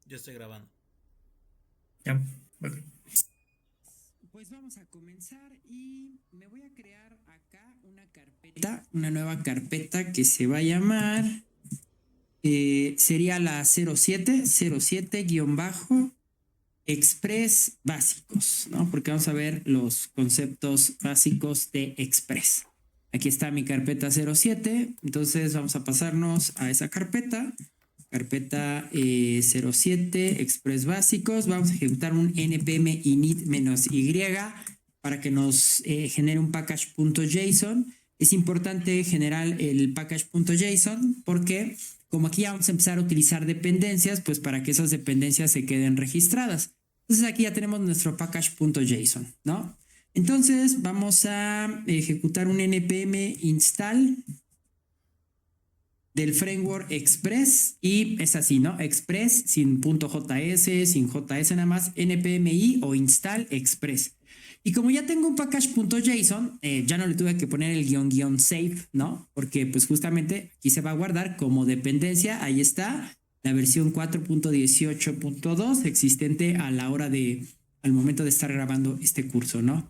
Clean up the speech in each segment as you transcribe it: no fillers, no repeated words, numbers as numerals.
Yo estoy grabando. Ya, ok. Pues vamos a comenzar y me voy a crear acá una nueva carpeta que se va a llamar, sería la 07 Express básicos, ¿no? Porque vamos a ver los conceptos básicos de Express. Aquí está mi carpeta 07, entonces vamos a pasarnos a esa carpeta. Carpeta 07 Express básicos. Vamos a ejecutar un npm init-y para que nos genere un package.json. Es importante generar el package.json porque como aquí ya vamos a empezar a utilizar dependencias, pues para que esas dependencias se queden registradas. Entonces aquí ya tenemos nuestro package.json, ¿no? Entonces vamos a ejecutar un npm install del framework Express y es así, ¿no? Express sin .js, sin js nada más, npmi o install Express. Y como ya tengo un package.json, ya no le tuve que poner el -- save, ¿no? Porque pues justamente aquí se va a guardar como dependencia, ahí está, la versión 4.18.2 existente a la hora al momento de estar grabando este curso, ¿no?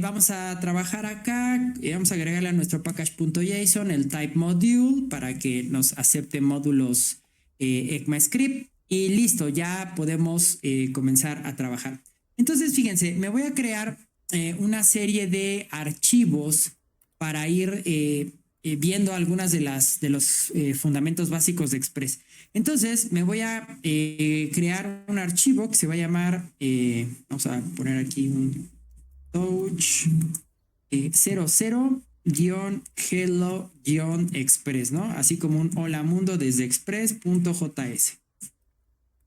Vamos a trabajar acá, vamos a agregarle a nuestro package.json el type module para que nos acepte módulos ECMAScript y listo, ya podemos comenzar a trabajar. Entonces, fíjense, me voy a crear una serie de archivos para ir viendo algunas de los fundamentos básicos de Express. Entonces, me voy a crear un archivo que se va a llamar, vamos a poner aquí un touch 00-hello-express, ¿no? Así como un hola mundo desde express.js.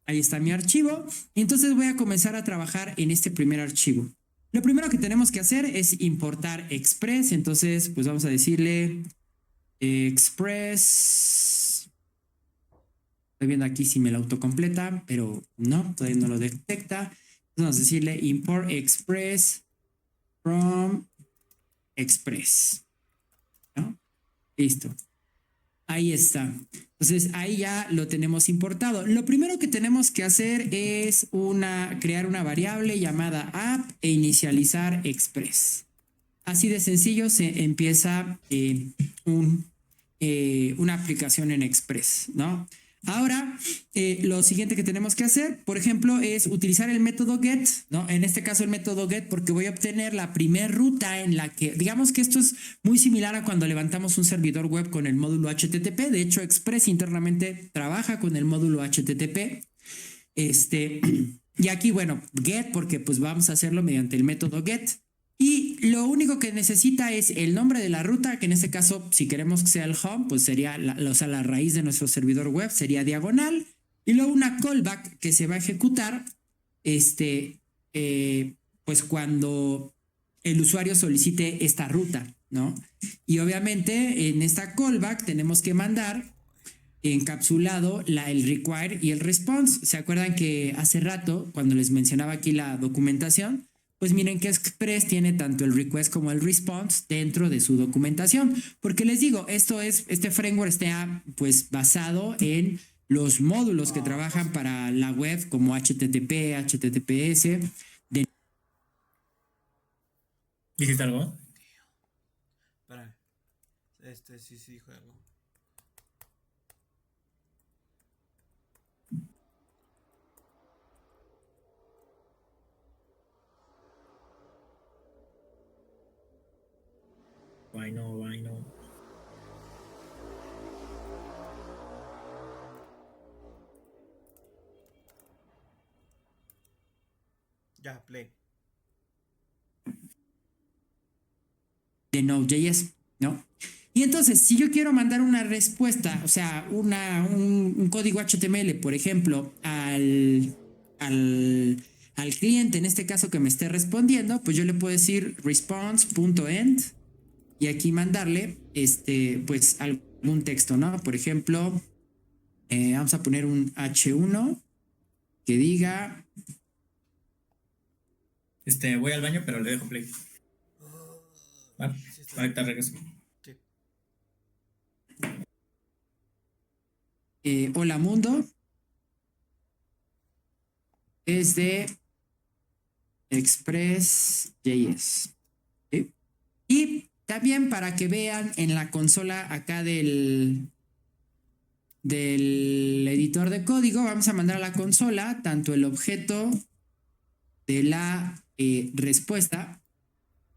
Ahí está mi archivo. Y entonces voy a comenzar a trabajar en este primer archivo. Lo primero que tenemos que hacer es importar Express. Entonces, pues vamos a decirle Express. Estoy viendo aquí si me lo autocompleta, pero no, todavía no lo detecta. Entonces vamos a decirle import Express from Express, ¿no? Listo. Ahí está. Entonces ahí ya lo tenemos importado. Lo primero que tenemos que hacer es crear una variable llamada app e inicializar Express. Así de sencillo se empieza una aplicación en Express, ¿no? Ahora, lo siguiente que tenemos que hacer, por ejemplo, es utilizar el método get, ¿no? En este caso el método get porque voy a obtener la primer ruta en la que, digamos que esto es muy similar a cuando levantamos un servidor web con el módulo HTTP. De hecho, Express internamente trabaja con el módulo HTTP. Y aquí, bueno, get porque pues vamos a hacerlo mediante el método get. Y lo único que necesita es el nombre de la ruta, que en este caso, si queremos que sea el home, pues sería la raíz de nuestro servidor web, sería diagonal. Y luego una callback que se va a ejecutar, pues cuando el usuario solicite esta ruta, ¿no? Y obviamente en esta callback tenemos que mandar encapsulado el require y el response. ¿Se acuerdan que hace rato, cuando les mencionaba aquí la documentación, pues miren que Express tiene tanto el request como el response dentro de su documentación? Porque les digo, este framework está pues basado en los módulos que trabajan para la web como HTTP, HTTPS. ¿Dijiste algo? Espérame. Sí dijo algo. Why no, why no. Ya, play. De Node.js, ¿no? Y entonces, si yo quiero mandar una respuesta, o sea, un código HTML, por ejemplo, al cliente, en este caso que me esté respondiendo, pues yo le puedo decir response.end y aquí mandarle, pues algún texto, ¿no? Por ejemplo, vamos a poner un H1 que diga... Voy al baño, pero le dejo play. ¿Va? Sí, está Ahorita regreso. Sí. Hola mundo. es de Express.js. ¿Sí? Y también para que vean en la consola acá del editor de código, vamos a mandar a la consola tanto el objeto de la respuesta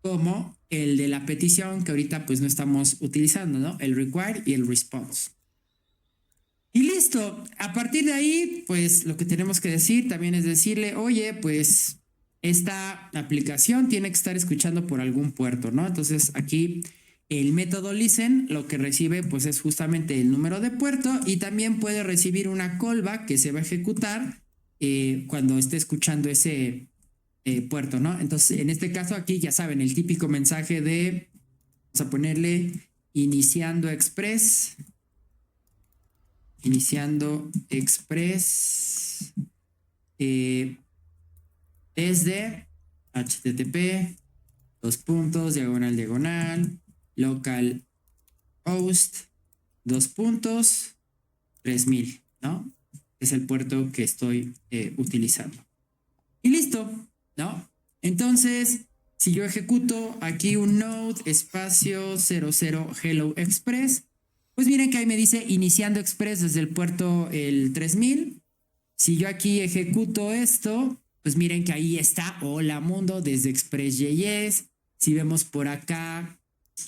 como el de la petición que ahorita pues no estamos utilizando, ¿no? El require y el response. Y listo. A partir de ahí, pues lo que tenemos que decir también es decirle, oye, pues esta aplicación tiene que estar escuchando por algún puerto, ¿no? Entonces aquí el método listen lo que recibe pues es justamente el número de puerto y también puede recibir una callback que se va a ejecutar cuando esté escuchando ese puerto, ¿no? Entonces en este caso aquí ya saben el típico mensaje de, vamos a ponerle iniciando express desde http diagonal local host 3000, ¿no? Es el puerto que estoy utilizando. Y listo, ¿no? Entonces, si yo ejecuto aquí un node espacio 00 hello express, pues miren que ahí me dice iniciando express desde el puerto el 3000. Si yo aquí ejecuto esto, pues miren que ahí está hola mundo desde Express.js. Si vemos por acá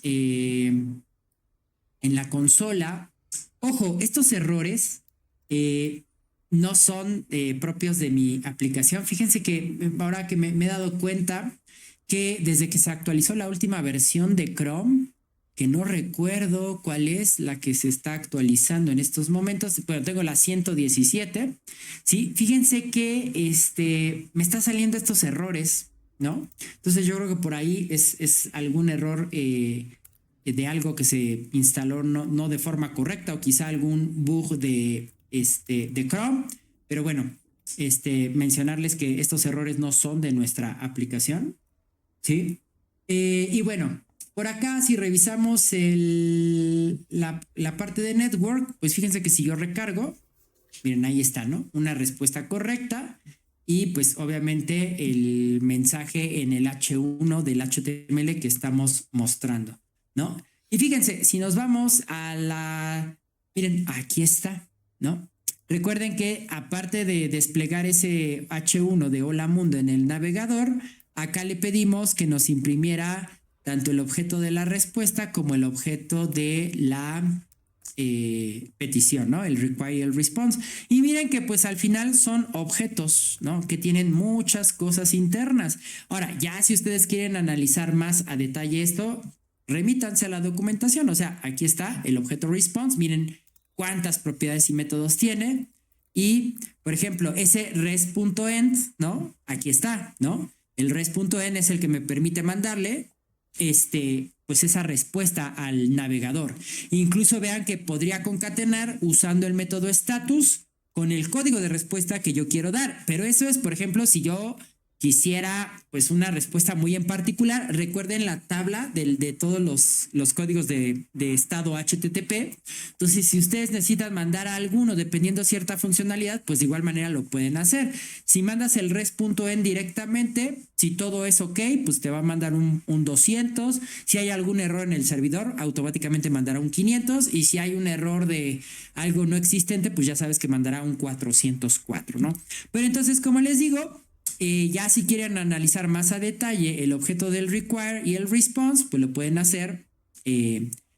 en la consola, ojo, estos errores no son propios de mi aplicación. Fíjense que ahora que me he dado cuenta que desde que se actualizó la última versión de Chrome, que no recuerdo cuál es la que se está actualizando en estos momentos. Bueno, tengo la 117. Sí, fíjense que me está saliendo estos errores, ¿no? Entonces yo creo que por ahí es algún error de algo que se instaló no de forma correcta o quizá algún bug de Chrome. Pero bueno, mencionarles que estos errores no son de nuestra aplicación, ¿sí? Y bueno, por acá, si revisamos la parte de network, pues fíjense que si yo recargo, miren, ahí está, ¿no? Una respuesta correcta y pues obviamente el mensaje en el H1 del HTML que estamos mostrando, ¿no? Y fíjense, si nos vamos a miren, aquí está, ¿no? Recuerden que aparte de desplegar ese H1 de Hola Mundo en el navegador, acá le pedimos que nos imprimiera tanto el objeto de la respuesta como el objeto de la petición, ¿no? El require y el response. Y miren que pues al final son objetos, ¿no? Que tienen muchas cosas internas. Ahora, ya si ustedes quieren analizar más a detalle esto, remítanse a la documentación. O sea, aquí está el objeto response. Miren cuántas propiedades y métodos tiene. Y, por ejemplo, ese res.end, ¿no? Aquí está, ¿no? El res.end es el que me permite mandarle pues esa respuesta al navegador. Incluso vean que podría concatenar usando el método status con el código de respuesta que yo quiero dar. Pero eso es, por ejemplo, si yo quisiera pues una respuesta muy en particular. Recuerden la tabla de todos los códigos de estado HTTP. Entonces, si ustedes necesitan mandar a alguno dependiendo cierta funcionalidad, pues de igual manera lo pueden hacer. Si mandas el res.en directamente, si todo es ok, pues te va a mandar un 200. Si hay algún error en el servidor, automáticamente mandará un 500. Y si hay un error de algo no existente, pues ya sabes que mandará un 404, ¿no? Pero entonces, como les digo, ya si quieren analizar más a detalle el objeto del require y el response, pues lo pueden hacer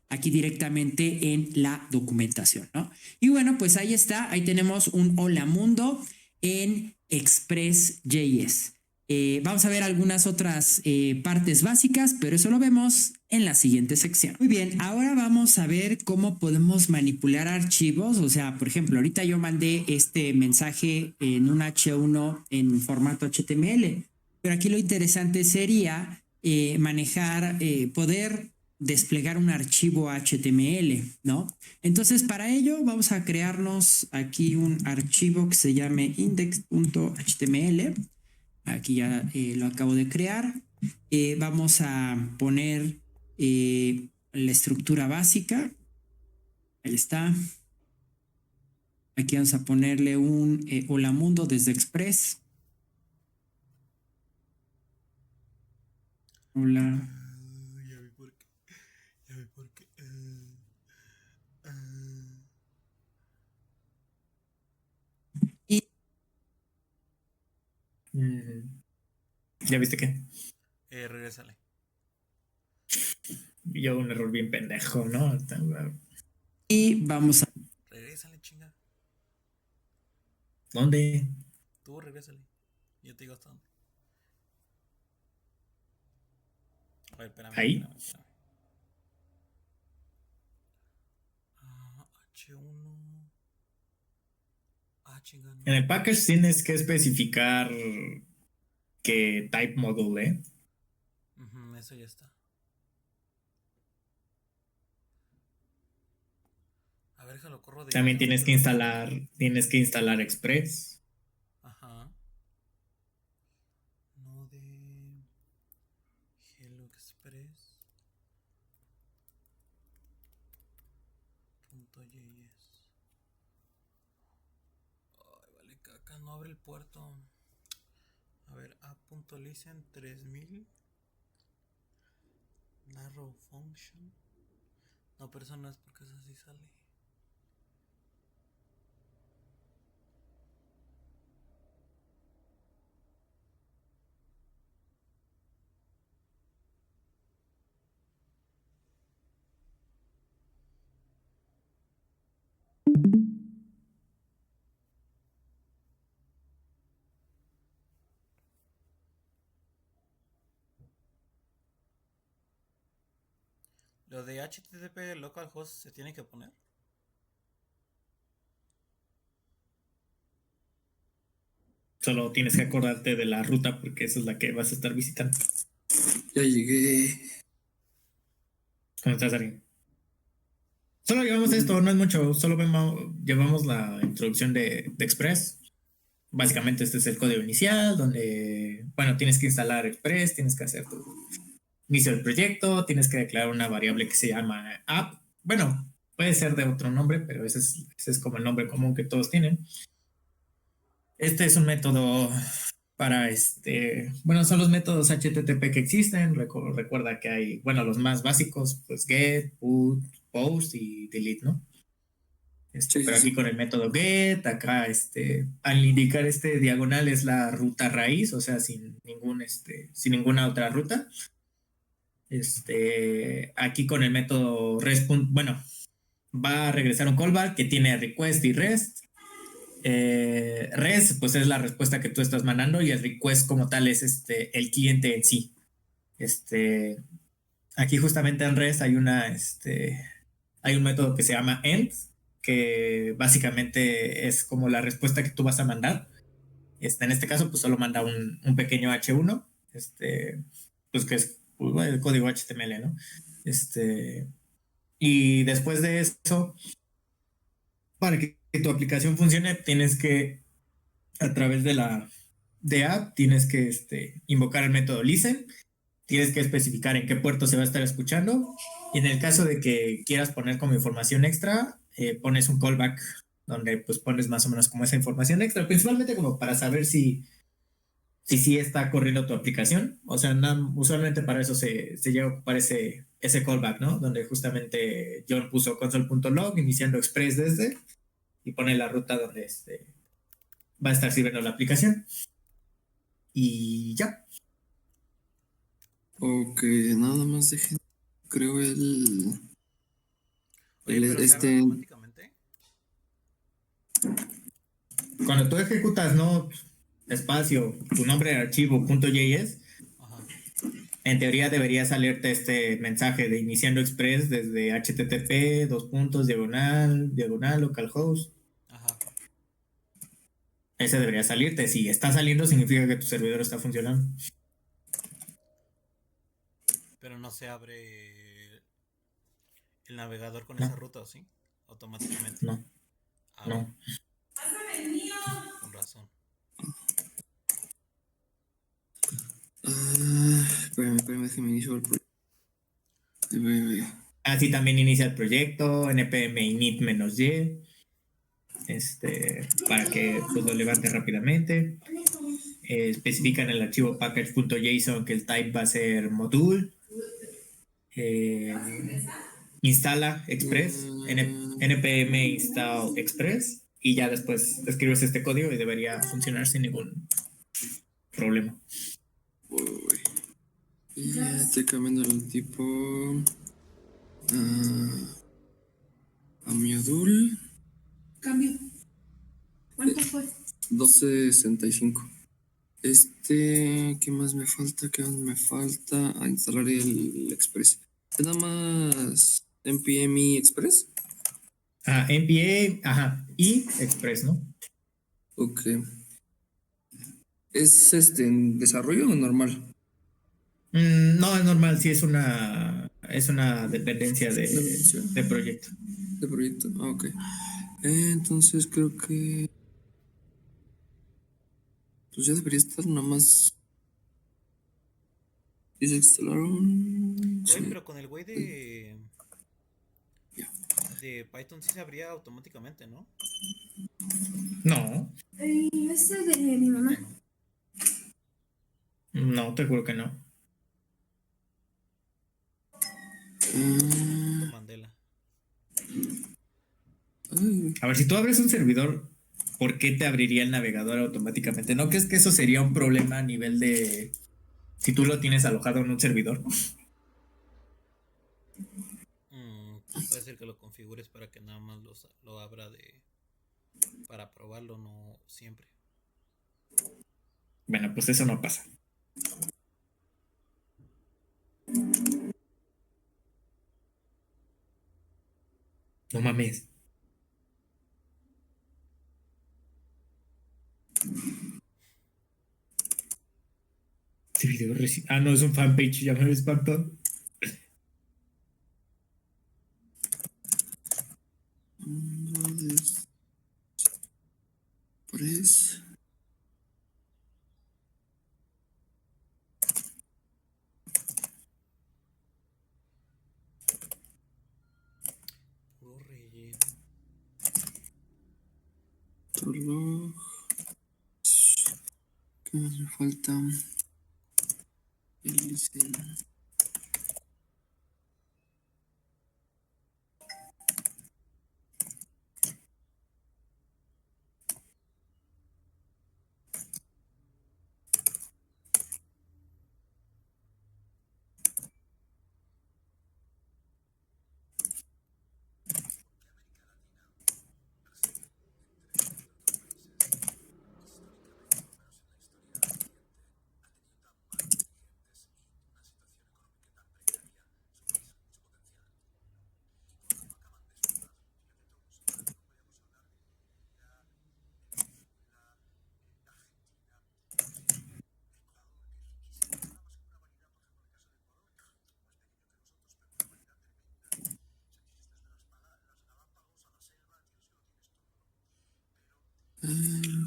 aquí directamente en la documentación, ¿no? Y bueno, pues ahí está, ahí tenemos un hola mundo en Express.js. Vamos a ver algunas otras partes básicas, pero eso lo vemos en la siguiente sección. Muy bien, ahora vamos a ver cómo podemos manipular archivos. O sea, por ejemplo, ahorita yo mandé este mensaje en un H1 en formato HTML, pero aquí lo interesante sería manejar, poder desplegar un archivo HTML, ¿no? Entonces, para ello vamos a crearnos aquí un archivo que se llame index.html. Aquí ya lo acabo de crear. Vamos a poner la estructura básica. Ahí está. Aquí vamos a ponerle un hola mundo desde Express. Hola. Ya vi por qué. Ya vi por qué. Y ¿Ya viste qué? Regrésale. Yo un error bien pendejo, ¿no? vamos a... Regrésale, chinga. ¿Dónde? Tú regrésale. Yo te digo hasta dónde. A ver, espérame, Ahí. espérame. H1. Chinga, no. En el package tienes que especificar qué type module, Eso ya está. A ver, déjalo corro de. También tienes que instalar Express. Ajá. No de Hello Express. .js. Ay, vale caca, no abre el puerto. A ver, a.listen 3000. Narrow function. No, pero eso no es porque eso sí sale. Lo de HTTP localhost se tiene que poner. Solo tienes que acordarte de la ruta porque esa es la que vas a estar visitando. Ya llegué. ¿Cómo estás, Ari? Solo llevamos esto, no es mucho. Solo llevamos la introducción de Express. Básicamente este es el código inicial donde, bueno, tienes que instalar Express, tienes que hacer tu inicio del proyecto, tienes que declarar una variable que se llama app. Bueno, puede ser de otro nombre, pero ese es como el nombre común que todos tienen. Este es un método para bueno, son los métodos HTTP que existen. Recuerda que hay, bueno, los más básicos, pues get, put, post y delete, ¿no? Pero aquí con el método get, acá, al indicar este diagonal es la ruta raíz, o sea, sin ninguna otra ruta. Aquí con el método rest, bueno, va a regresar un callback que tiene request y rest. Rest, pues es la respuesta que tú estás mandando y el request como tal es el cliente en sí. Aquí justamente en REST hay un método que se llama end, que básicamente es como la respuesta que tú vas a mandar. En este caso, pues solo manda un pequeño H1, pues que es pues, el código HTML, ¿no? Y después de eso, para que tu aplicación funcione, tienes que, a través de app, tienes que invocar el método listen, tienes que especificar en qué puerto se va a estar escuchando. Y en el caso de que quieras poner como información extra, pones un callback donde pues pones más o menos como esa información extra, principalmente como para saber si sí está corriendo tu aplicación. O sea, usualmente para eso se llega a ocupar ese callback, ¿no? Donde justamente John puso console.log iniciando Express desde y pone la ruta donde va a estar sirviendo la aplicación. Y ya. Ok, nada más dejen. Creo el. Oye, pero se abre automáticamente. Cuando tú ejecutas no espacio tu nombre de archivo .js, en teoría debería salirte este mensaje de iniciando Express desde http diagonal localhost. Ajá. Ese debería salirte. Si está saliendo significa que tu servidor está funcionando. Pero no se abre el navegador con No. esa ruta, ¿o sí? Automáticamente. No. No. Con razón. Espérame, déjame iniciar el proyecto. Así también inicia el proyecto, npm init -y, para que pues, lo levante rápidamente. especifica en el archivo package.json que el type va a ser module. Instala Express, npm install Express, y ya después escribes este código y debería funcionar sin ningún problema. Uy. Y ya estoy cambiando el tipo a module Cambio. ¿Cuánto fue? 1265. ¿Qué más me falta? ¿Qué más me falta? A instalar el Express. ¿Es nada más npm Express? npa, y Express, ¿no? Ok. ¿Es en desarrollo o normal? No, es normal, sí es una dependencia de proyecto. De proyecto. Ah, ok. Entonces creo que pues ya debería estar nada más. ¿Y se instalaron? Güey, Sí. pero con el güey Ya. de Python sí se abría automáticamente, ¿no? No, Ese de mi mamá. no, te juro que no. Efecto Mandela. Ay, A ver, si tú abres un servidor, ¿por qué te abriría el navegador automáticamente? ¿No crees que eso sería un problema a nivel de si tú lo tienes alojado en un servidor? Pues puede ser que lo configures para que nada más lo abra para probarlo, no siempre. Bueno, pues eso no pasa. No mames. Este video no, es un fanpage, ya me espantó. Express. Puro relleno. Prolog. ¿Qué más me falta? El listen.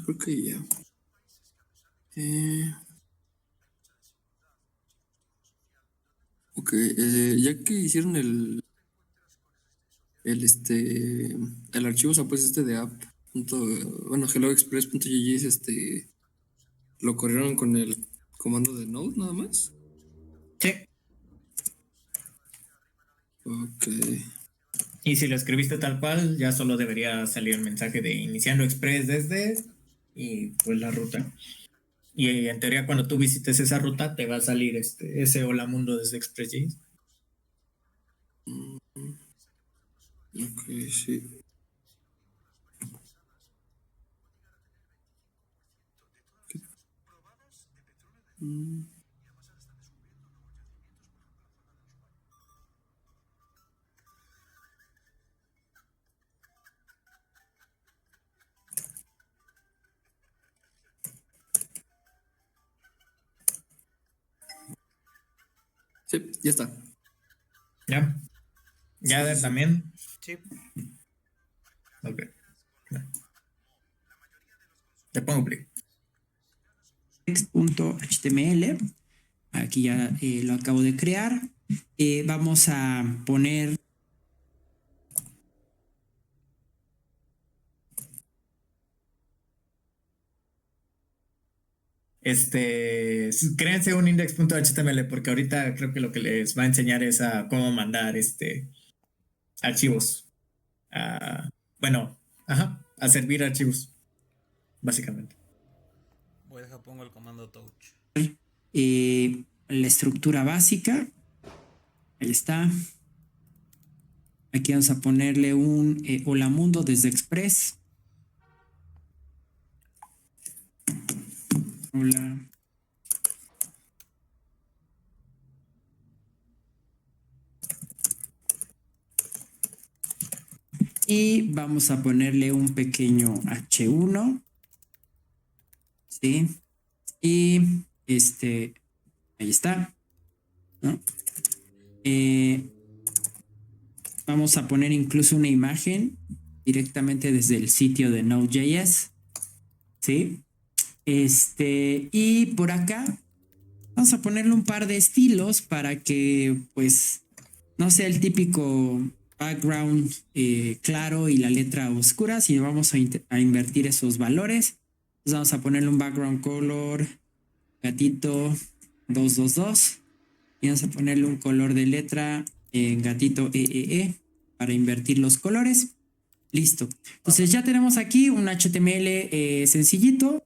Creo que ya. Ok, ya que hicieron el archivo, o sea, pues de app. Bueno, helloexpress.gg, lo corrieron con el comando de node nada más. Sí. Ok. Y si lo escribiste tal cual, ya solo debería salir el mensaje de iniciando Express desde y pues la ruta. Y en teoría cuando tú visites esa ruta te va a salir ese hola mundo desde Express.js. Ok, sí. Sí, ya está. ¿Ya? ¿Ya Sí. también? Sí. Ok. Te pongo play. Text.html. Aquí ya lo acabo de crear. Vamos a poner créense un index.html porque ahorita creo que lo que les va a enseñar es a cómo mandar archivos. A servir archivos, básicamente. Voy a dejar pongo el comando touch. La estructura básica. Ahí está. Aquí vamos a ponerle un hola mundo desde Express. Hola. Y vamos a ponerle un pequeño H1. ¿Sí? Y ahí está, ¿no? Vamos a poner incluso una imagen directamente desde el sitio de Node.js. ¿Sí? Y por acá vamos a ponerle un par de estilos para que, pues, no sea el típico background claro y la letra oscura, sino vamos a invertir esos valores. Entonces vamos a ponerle un background color gatito 222 y vamos a ponerle un color de letra gatito EEE para invertir los colores. Listo. Entonces ya tenemos aquí un HTML sencillito.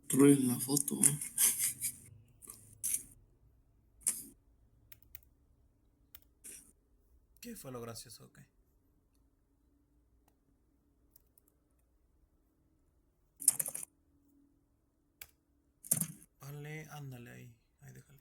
Ruin la foto. ¿Qué fue lo gracioso? Ok. Vale, ándale ahí. Ahí déjale.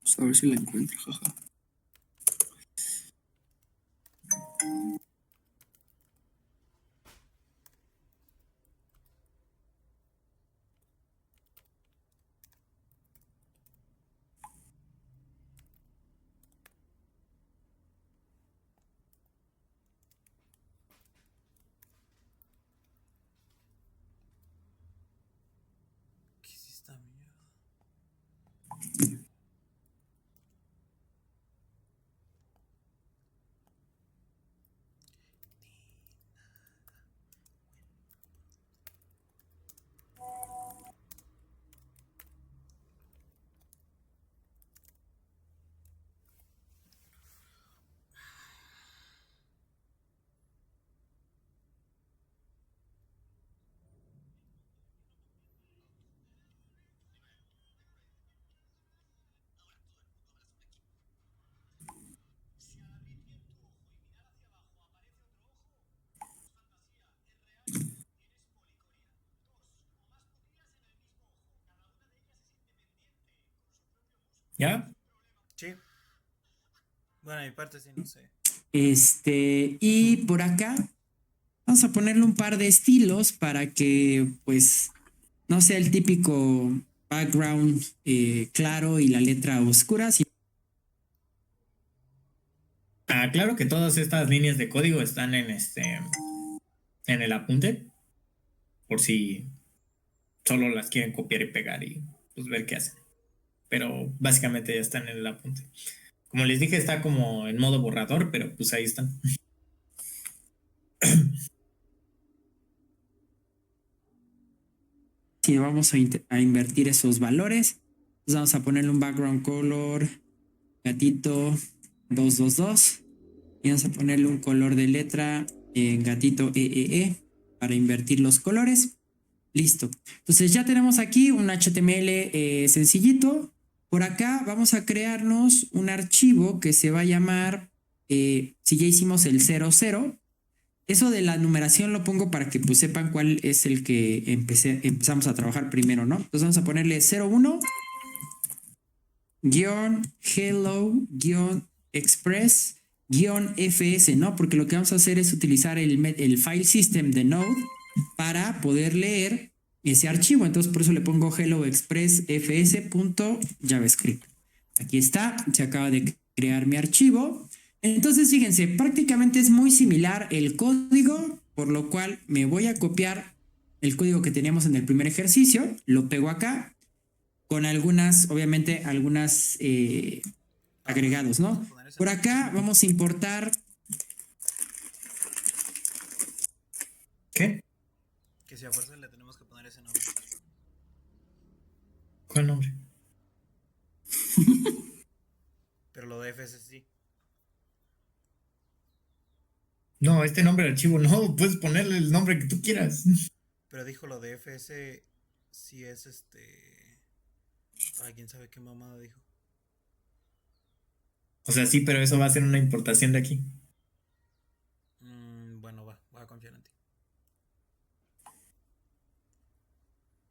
Vamos a ver si la encuentro, jaja. ¿Qué es esta mierda? ¿Ya? Sí. Bueno, de mi parte sí, no sé. Y por acá vamos a ponerle un par de estilos para que, pues, no sea el típico background claro y la letra oscura. Claro que todas estas líneas de código están en el apunte, por si solo las quieren copiar y pegar y pues ver qué hacen. Pero básicamente ya están en el apunte. Como les dije, está como en modo borrador, pero pues ahí están. Si vamos a invertir esos valores, entonces vamos a ponerle un background color gatito 222 y vamos a ponerle un color de letra gatito EEE para invertir los colores. Listo. Entonces ya tenemos aquí un HTML sencillito. Por acá vamos a crearnos un archivo que se va a llamar, si ya hicimos el 00, eso de la numeración lo pongo para que pues sepan cuál es el que empezamos a trabajar primero, ¿no? Entonces vamos a ponerle 01 hello express fs, ¿no? Porque lo que vamos a hacer es utilizar el file system de Node para poder leer ese archivo. Entonces por eso le pongo hello express fs.javascript. Aquí está, se acaba de crear mi archivo. Entonces fíjense, prácticamente es muy similar el código, por lo cual me voy a copiar el código que teníamos en el primer ejercicio, lo pego acá, con algunas, obviamente, agregados, ¿no? Por acá vamos a importar. ¿Qué? Que si a fuerza le tenemos que poner ese nombre. ¿Cuál nombre? Pero lo de FS sí. No, este nombre de archivo no, puedes ponerle el nombre que tú quieras. Pero dijo lo de FS sí es Para quién sabe qué mamada dijo. O sea, sí, pero eso va a ser una importación de aquí. Bueno, voy a confiar en ti.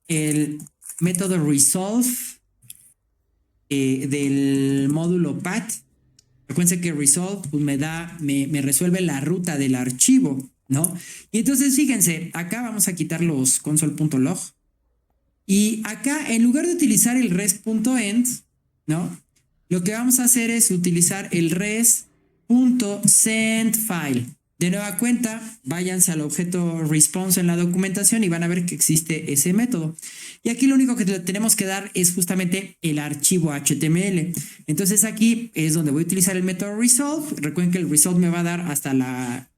El método resolve del módulo path. Acuérdense que resolve pues me resuelve la ruta del archivo, ¿no? Y entonces fíjense, acá vamos a quitar los console.log. Y acá, en lugar de utilizar el res.end, ¿no? Lo que vamos a hacer es utilizar el res.sendFile. De nueva cuenta, váyanse al objeto response en la documentación y van a ver que existe ese método. Y aquí lo único que tenemos que dar es justamente el archivo HTML. Entonces aquí es donde voy a utilizar el método resolve. Recuerden que el resolve me va a dar hasta la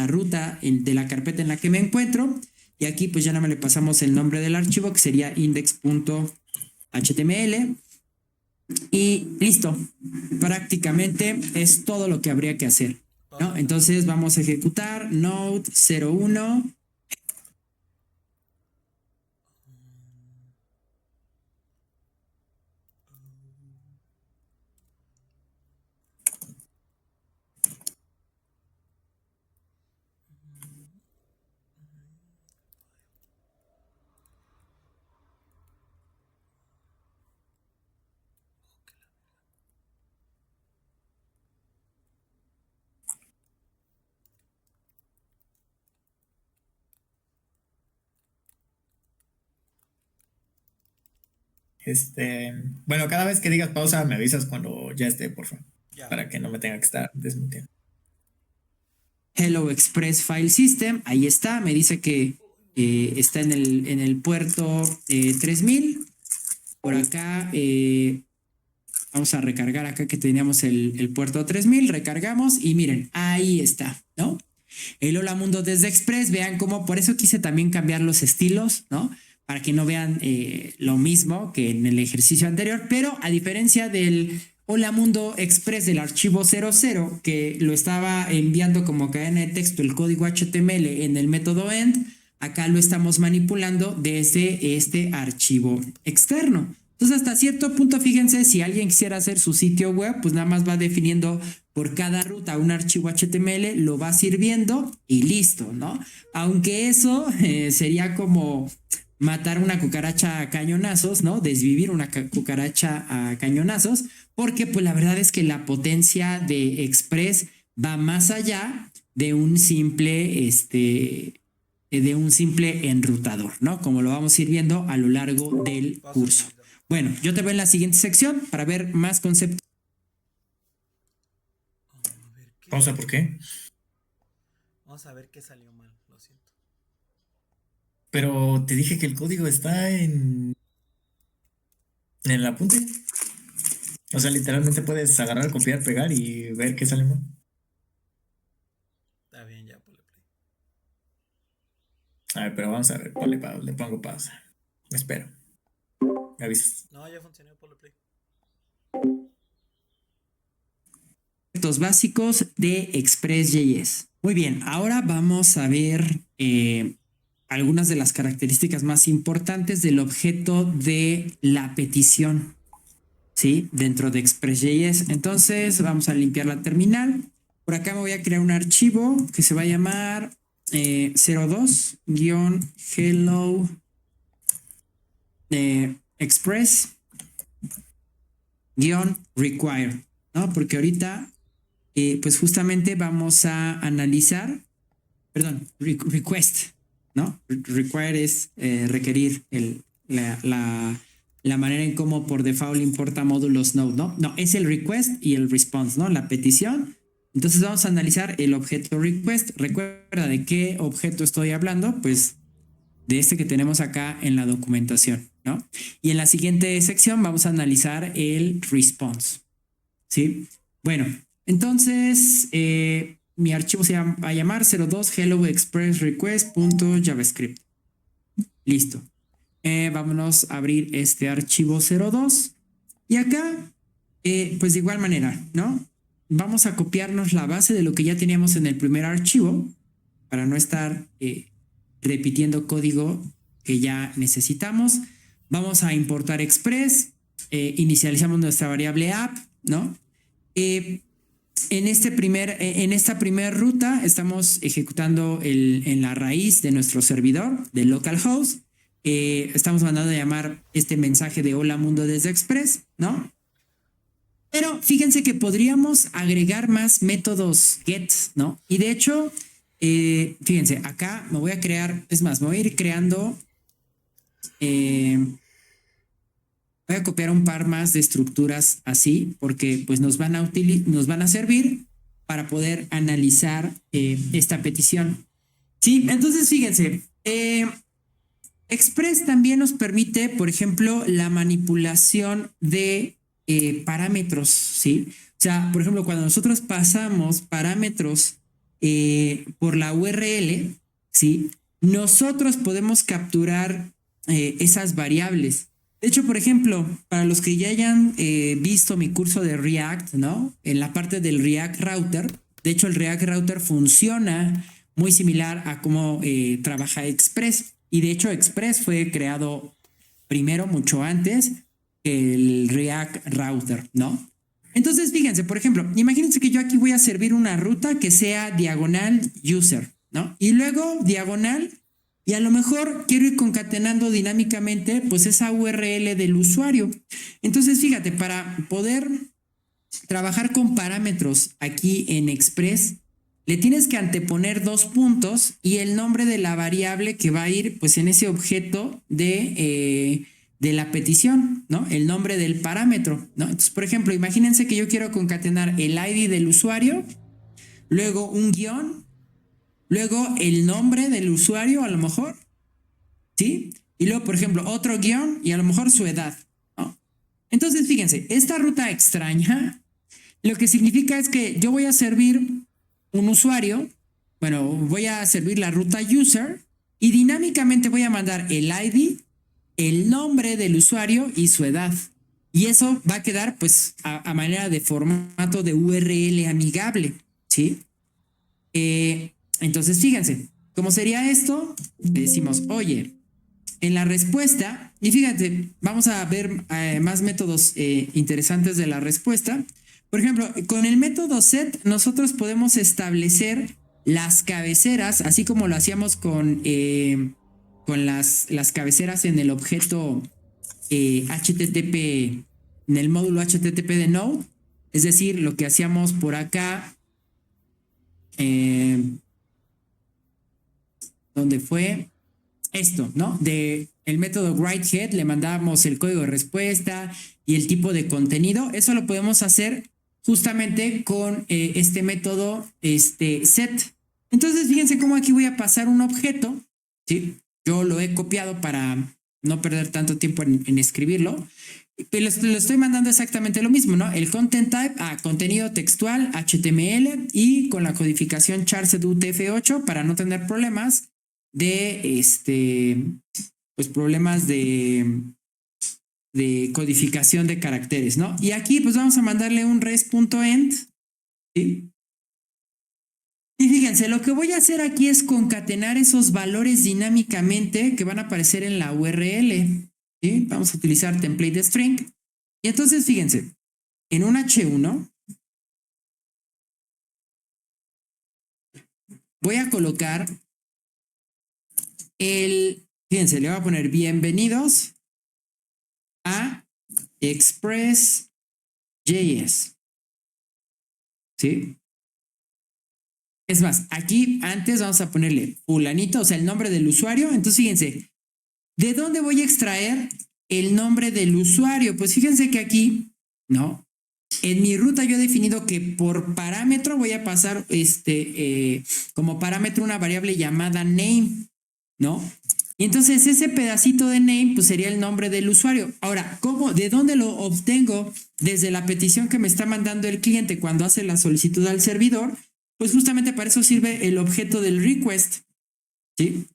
ruta de la carpeta en la que me encuentro. Y aquí pues ya nada más le pasamos el nombre del archivo, que sería index.html. Y listo. Prácticamente es todo lo que habría que hacer, ¿no? Entonces vamos a ejecutar node 01. Bueno, cada vez que digas pausa, me avisas cuando ya esté, por favor. Ya. Para que no me tenga que estar desmutiendo. Hello Express File System, ahí está, me dice que está en el puerto 3000. Por acá vamos a recargar acá que teníamos el puerto 3000, recargamos y miren, ahí está, ¿no? El Hola Mundo desde Express, vean cómo, por eso quise también cambiar los estilos, ¿no? Para que no vean lo mismo que en el ejercicio anterior, pero a diferencia del Hola Mundo Express del archivo 00, que lo estaba enviando como cadena de texto el código HTML en el método end, acá lo estamos manipulando desde este archivo externo. Entonces, hasta cierto punto, fíjense, si alguien quisiera hacer su sitio web, pues nada más va definiendo por cada ruta un archivo HTML, lo va sirviendo y listo, ¿no? Aunque eso sería como matar una cucaracha a cañonazos, ¿no? Desvivir una cucaracha a cañonazos, porque pues la verdad es que la potencia de Express va más allá de un simple, enrutador, ¿no? Como lo vamos a ir viendo a lo largo del curso. Bueno, yo te veo en la siguiente sección para ver más conceptos. Pausa, ¿por qué? Vamos a ver qué salió mal, lo siento. Pero te dije que el código está en el apunte. O sea, literalmente puedes agarrar, copiar, pegar y ver qué sale mal. Está bien, ya, ponle play. A ver, pero vamos a ver, le pongo pausa. Me espero. Me avisas. No, ya funcionó, ponle play. Conceptos básicos de Express.js. Muy bien, ahora vamos a ver algunas de las características más importantes del objeto de la petición, ¿sí? Dentro de Express.js. Entonces vamos a limpiar la terminal. Por acá me voy a crear un archivo que se va a llamar 02-hello express-require, ¿no? Porque ahorita pues justamente vamos a analizar, perdón, request, ¿no? Require es requerir la manera en cómo por default importa módulos Node, ¿no? No, es el request y el response, ¿no? La petición. Entonces vamos a analizar el objeto request. Recuerda de qué objeto estoy hablando, pues de este que tenemos acá en la documentación, ¿no? Y en la siguiente sección vamos a analizar el response, ¿sí? Bueno, entonces mi archivo se va a llamar 02 hello express request.javascript. Listo. Vámonos a abrir este archivo 02 y acá, pues de igual manera, ¿no? Vamos a copiarnos la base de lo que ya teníamos en el primer archivo para no estar repitiendo código que ya necesitamos. Vamos a importar Express, inicializamos nuestra variable app, ¿no? En esta primera ruta estamos ejecutando en la raíz de nuestro servidor, del localhost. Estamos mandando a llamar este mensaje de hola mundo desde Express, ¿no? Pero fíjense que podríamos agregar más métodos get, ¿no? Y de hecho, fíjense, acá me voy a crear, es más, me voy a ir creando, voy a copiar un par más de estructuras así, porque pues nos van a servir para poder analizar esta petición. Sí, entonces fíjense, Express también nos permite, por ejemplo, la manipulación de parámetros, ¿sí? O sea, por ejemplo, cuando nosotros pasamos parámetros por la URL, ¿sí? Nosotros podemos capturar esas variables. De hecho, por ejemplo, para los que ya hayan visto mi curso de React, ¿no? En la parte del React Router, de hecho, el React Router funciona muy similar a cómo trabaja Express. Y de hecho, Express fue creado primero, mucho antes, que el React Router, ¿no? Entonces, fíjense, por ejemplo, imagínense que yo aquí voy a servir una ruta que sea diagonal user, ¿no? Y luego diagonal, y a lo mejor quiero ir concatenando dinámicamente, pues esa URL del usuario. Entonces, fíjate, para poder trabajar con parámetros aquí en Express, le tienes que anteponer 2 puntos y el nombre de la variable que va a ir pues en ese objeto de la petición, ¿no? El nombre del parámetro, ¿no? Entonces, por ejemplo, imagínense que yo quiero concatenar el ID del usuario, luego un guión, luego el nombre del usuario a lo mejor, ¿sí? Y luego, por ejemplo, otro guión y a lo mejor su edad, ¿no? Entonces, fíjense, esta ruta extraña lo que significa es que yo voy a servir un usuario, bueno, voy a servir la ruta user y dinámicamente voy a mandar el ID, el nombre del usuario y su edad. Y eso va a quedar pues a manera de formato de URL amigable, ¿sí? Entonces, fíjense, ¿cómo sería esto? Le decimos, oye, en la respuesta, y fíjate, vamos a ver más métodos interesantes de la respuesta. Por ejemplo, con el método set, nosotros podemos establecer las cabeceras, así como lo hacíamos con las cabeceras en el objeto HTTP, en el módulo HTTP de Node. Es decir, lo que hacíamos por acá, donde fue esto, ¿no? De el método writeHead, le mandamos el código de respuesta y el tipo de contenido. Eso lo podemos hacer justamente con este método set. Entonces, fíjense cómo aquí voy a pasar un objeto, ¿sí? Yo lo he copiado para no perder tanto tiempo en escribirlo. Pero lo estoy mandando exactamente lo mismo, ¿no? El content type a contenido textual HTML y con la codificación charset UTF-8 para no tener problemas de pues problemas de codificación de caracteres, ¿no? Y aquí pues vamos a mandarle un res.end, ¿sí? Y fíjense, lo que voy a hacer aquí es concatenar esos valores dinámicamente que van a aparecer en la URL, ¿sí? Vamos a utilizar template string. Y entonces, fíjense, en un H1 voy a colocar fíjense, le voy a poner bienvenidos a Express.js, ¿sí? Es más, aquí antes vamos a ponerle fulanito, o sea, el nombre del usuario. Entonces, fíjense, ¿de dónde voy a extraer el nombre del usuario? Pues fíjense que aquí, ¿no? En mi ruta yo he definido que por parámetro voy a pasar como parámetro una variable llamada name, ¿no? Y entonces ese pedacito de name pues sería el nombre del usuario. Ahora, ¿cómo? ¿De dónde lo obtengo? Desde la petición que me está mandando el cliente cuando hace la solicitud al servidor, pues justamente para eso sirve el objeto del request, ¿sí?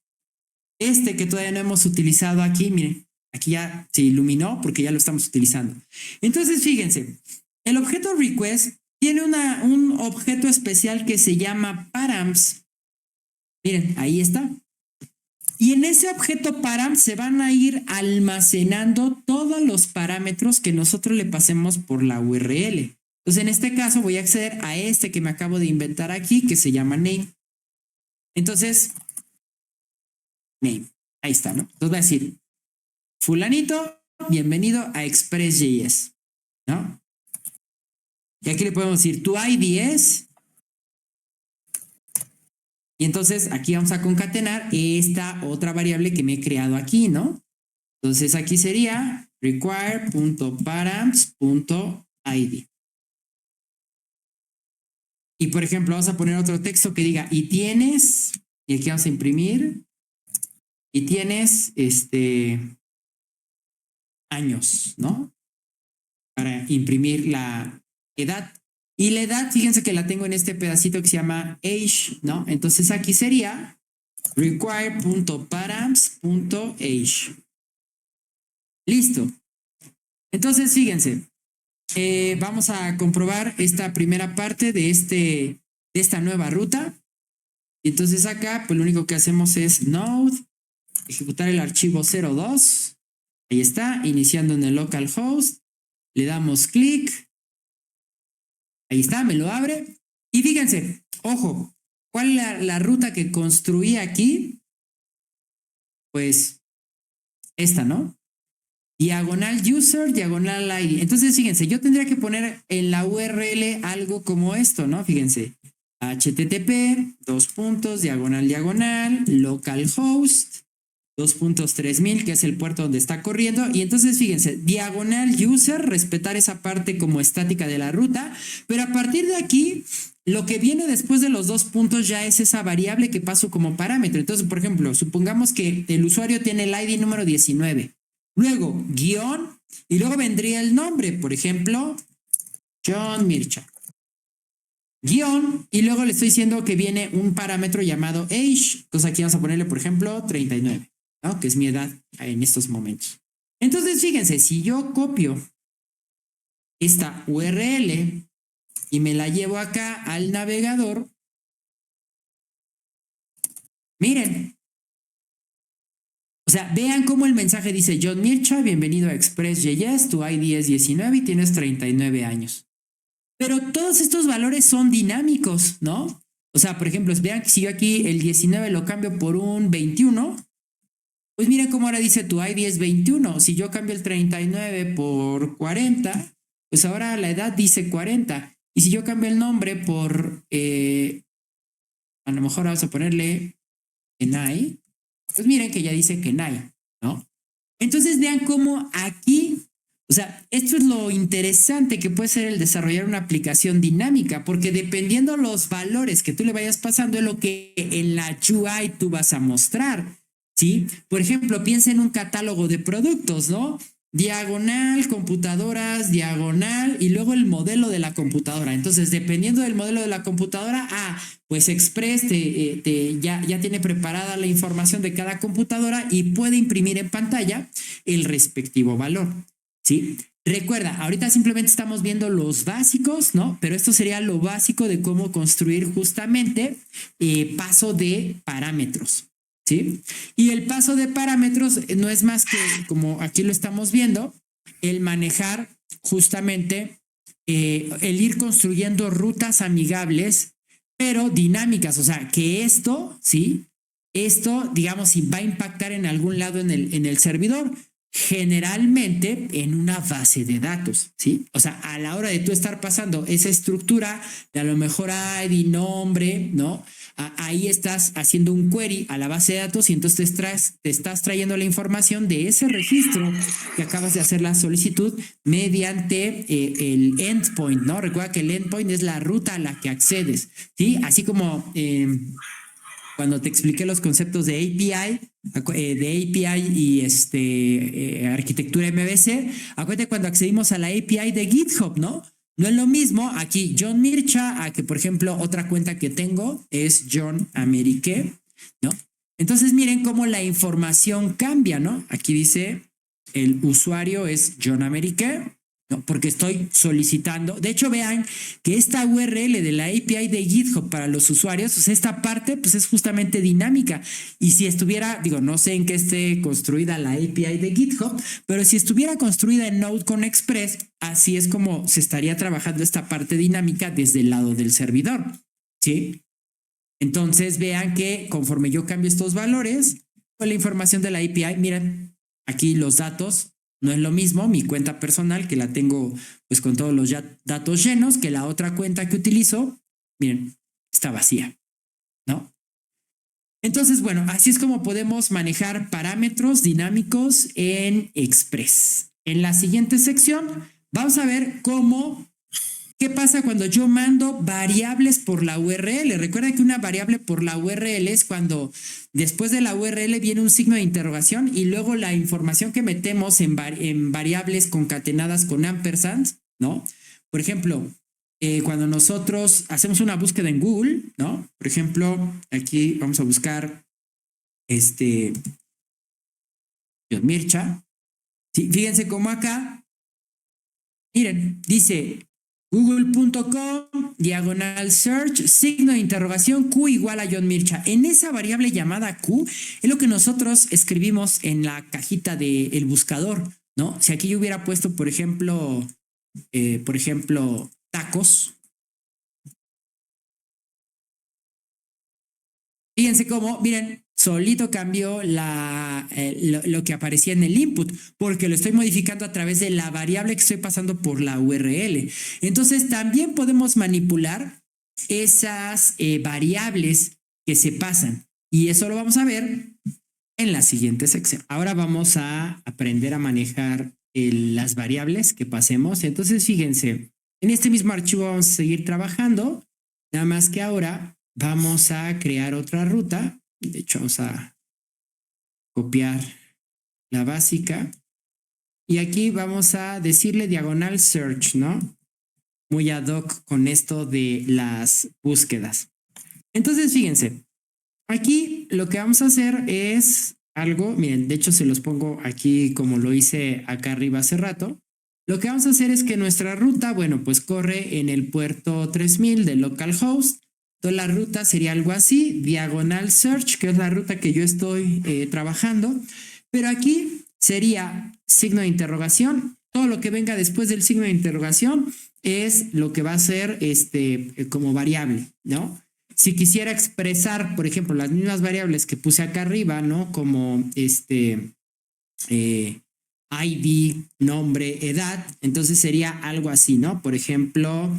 Que todavía no hemos utilizado aquí, miren, aquí ya se iluminó porque ya lo estamos utilizando. Entonces, fíjense, el objeto request tiene un objeto especial que se llama params. Miren, ahí está. Y en ese objeto param se van a ir almacenando todos los parámetros que nosotros le pasemos por la URL. Entonces, en este caso voy a acceder a que me acabo de inventar aquí, que se llama name. Entonces, name, ahí está, ¿no? Entonces voy a decir, fulanito, bienvenido a Express.js, ¿no? Y aquí le podemos decir, tu ID es... Y entonces aquí vamos a concatenar esta otra variable que me he creado aquí, ¿no? Entonces aquí sería require.params.id. Y por ejemplo, vamos a poner otro texto que diga, y tienes, y aquí vamos a imprimir, y tienes años, ¿no? Para imprimir la edad. Y la edad, fíjense que la tengo en este pedacito que se llama age, ¿no? Entonces aquí sería require.params.age. Listo. Entonces, fíjense, vamos a comprobar esta primera parte de esta nueva ruta. Y entonces acá, pues lo único que hacemos es node, ejecutar el archivo 02. Ahí está, iniciando en el localhost. Le damos clic. Ahí está, me lo abre. Y fíjense, ojo, ¿cuál es la ruta que construí aquí? Pues esta, ¿no? Diagonal user, diagonal ID. Entonces, fíjense, yo tendría que poner en la URL algo como esto, ¿no? Fíjense, http, diagonal, diagonal, localhost, 2.3000, que es el puerto donde está corriendo. Y entonces, fíjense, diagonal user, respetar esa parte como estática de la ruta. Pero a partir de aquí, lo que viene después de los 2 puntos ya es esa variable que paso como parámetro. Entonces, por ejemplo, supongamos que el usuario tiene el ID número 19. Luego, guión, y luego vendría el nombre. Por ejemplo, John Mircha. Guión, y luego le estoy diciendo que viene un parámetro llamado age. Entonces aquí vamos a ponerle, por ejemplo, 39. ¿No? Que es mi edad en estos momentos. Entonces, fíjense, si yo copio esta URL y me la llevo acá al navegador, miren. O sea, vean cómo el mensaje dice, John Mircha, bienvenido a Express.js, tu ID es 19 y tienes 39 años. Pero todos estos valores son dinámicos, ¿no? O sea, por ejemplo, vean que si yo aquí el 19 lo cambio por un 21, pues miren cómo ahora dice tu ID es 21. Si yo cambio el 39 por 40, pues ahora la edad dice 40. Y si yo cambio el nombre por, a lo mejor vamos a ponerle Kenai, pues miren que ya dice Kenai, ¿no? Entonces vean cómo aquí, o sea, esto es lo interesante que puede ser el desarrollar una aplicación dinámica, porque dependiendo los valores que tú le vayas pasando es lo que en la UI tú vas a mostrar. ¿Sí? Por ejemplo, piensa en un catálogo de productos, ¿no? Diagonal, computadoras, diagonal y luego el modelo de la computadora. Entonces, dependiendo del modelo de la computadora, pues Express ya tiene preparada la información de cada computadora y puede imprimir en pantalla el respectivo valor, ¿sí? Recuerda, ahorita simplemente estamos viendo los básicos, ¿no? Pero esto sería lo básico de cómo construir justamente paso de parámetros. ¿Sí? Y el paso de parámetros no es más que, como aquí lo estamos viendo, el manejar justamente, el ir construyendo rutas amigables, pero dinámicas. O sea, que esto, ¿sí? Esto, digamos, si va a impactar en algún lado en el servidor. generalmente en una base de datos, ¿sí? O sea, a la hora de tú estar pasando esa estructura de a lo mejor ID, nombre, ¿no? Ahí estás haciendo un query a la base de datos y entonces te estás trayendo la información de ese registro que acabas de hacer la solicitud mediante el endpoint, ¿no? Recuerda que el endpoint es la ruta a la que accedes, ¿sí? Así como cuando te expliqué los conceptos de API y arquitectura MVC, acuérdate cuando accedimos a la API de GitHub, ¿no? No es lo mismo aquí John Mircha a que, por ejemplo, otra cuenta que tengo es John Amerique, ¿no? Entonces miren cómo la información cambia, ¿no? Aquí dice el usuario es John Amerique, ¿no? Porque estoy solicitando. De hecho, vean que esta URL de la API de GitHub para los usuarios, pues esta parte pues es justamente dinámica. Y si estuviera, digo, no sé en qué esté construida la API de GitHub, pero si estuviera construida en Node con Express, así es como se estaría trabajando esta parte dinámica desde el lado del servidor, ¿sí? Entonces vean que conforme yo cambio estos valores, pues la información de la API, miren, aquí los datos no es lo mismo mi cuenta personal, que la tengo pues con todos los datos llenos, que la otra cuenta que utilizo, miren, está vacía, ¿no? Entonces, bueno, así es como podemos manejar parámetros dinámicos en Express. En la siguiente sección vamos a ver qué pasa cuando yo mando variables por la URL. Recuerda que una variable por la URL es cuando después de la URL viene un signo de interrogación y luego la información que metemos en variables concatenadas con ampersand, ¿no? Por ejemplo, cuando nosotros hacemos una búsqueda en Google, ¿no? Por ejemplo, aquí vamos a buscar John Mircha. Sí, fíjense cómo acá, miren, dice google.com/search, signo de interrogación, Q igual a John Mircha. En esa variable llamada Q es lo que nosotros escribimos en la cajita del buscador, ¿no? Si aquí yo hubiera puesto, por ejemplo, tacos. Fíjense cómo, miren, solito cambió lo que aparecía en el input, porque lo estoy modificando a través de la variable que estoy pasando por la URL. Entonces, también podemos manipular esas variables que se pasan. Y eso lo vamos a ver en la siguiente sección. Ahora vamos a aprender a manejar las variables que pasemos. Entonces, fíjense, en este mismo archivo vamos a seguir trabajando, nada más que ahora vamos a crear otra ruta. De hecho, vamos a copiar la básica. Y aquí vamos a decirle diagonal search, ¿no? Muy ad hoc con esto de las búsquedas. Entonces, fíjense, aquí lo que vamos a hacer es algo, miren, de hecho se los pongo aquí como lo hice acá arriba hace rato. Lo que vamos a hacer es que nuestra ruta, bueno, pues corre en el puerto 3000 de localhost. Entonces la ruta sería algo así, diagonal search, que es la ruta que yo estoy trabajando, pero aquí sería signo de interrogación. Todo lo que venga después del signo de interrogación es lo que va a ser como variable, ¿no? Si quisiera expresar, por ejemplo, las mismas variables que puse acá arriba, ¿no? Como ID, nombre, edad, entonces sería algo así, ¿no? Por ejemplo,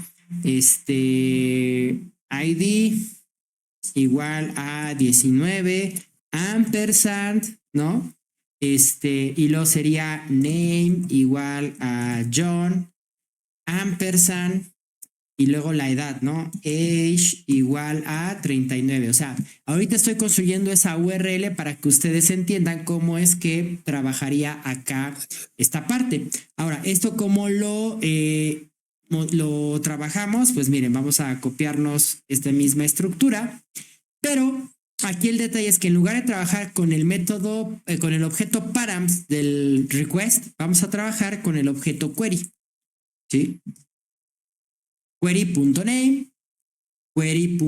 ID igual a 19, ampersand, ¿no? Y luego sería name igual a John, ampersand, y luego la edad, ¿no? Age igual a 39. O sea, ahorita estoy construyendo esa URL para que ustedes entiendan cómo es que trabajaría acá esta parte. Ahora, ¿esto cómo lo trabajamos? Pues miren, vamos a copiarnos esta misma estructura, pero aquí el detalle es que en lugar de trabajar con el método, con el objeto params del request, vamos a trabajar con el objeto query, ¿sí? Query.name, query.id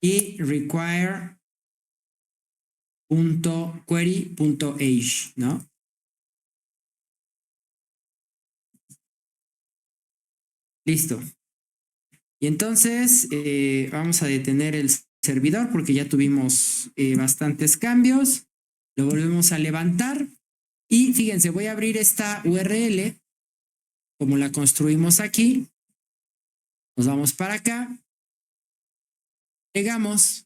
y require.query.age, ¿no? Listo. Y entonces vamos a detener el servidor porque ya tuvimos bastantes cambios. Lo volvemos a levantar. Y fíjense, voy a abrir esta URL como la construimos aquí. Nos vamos para acá. Llegamos.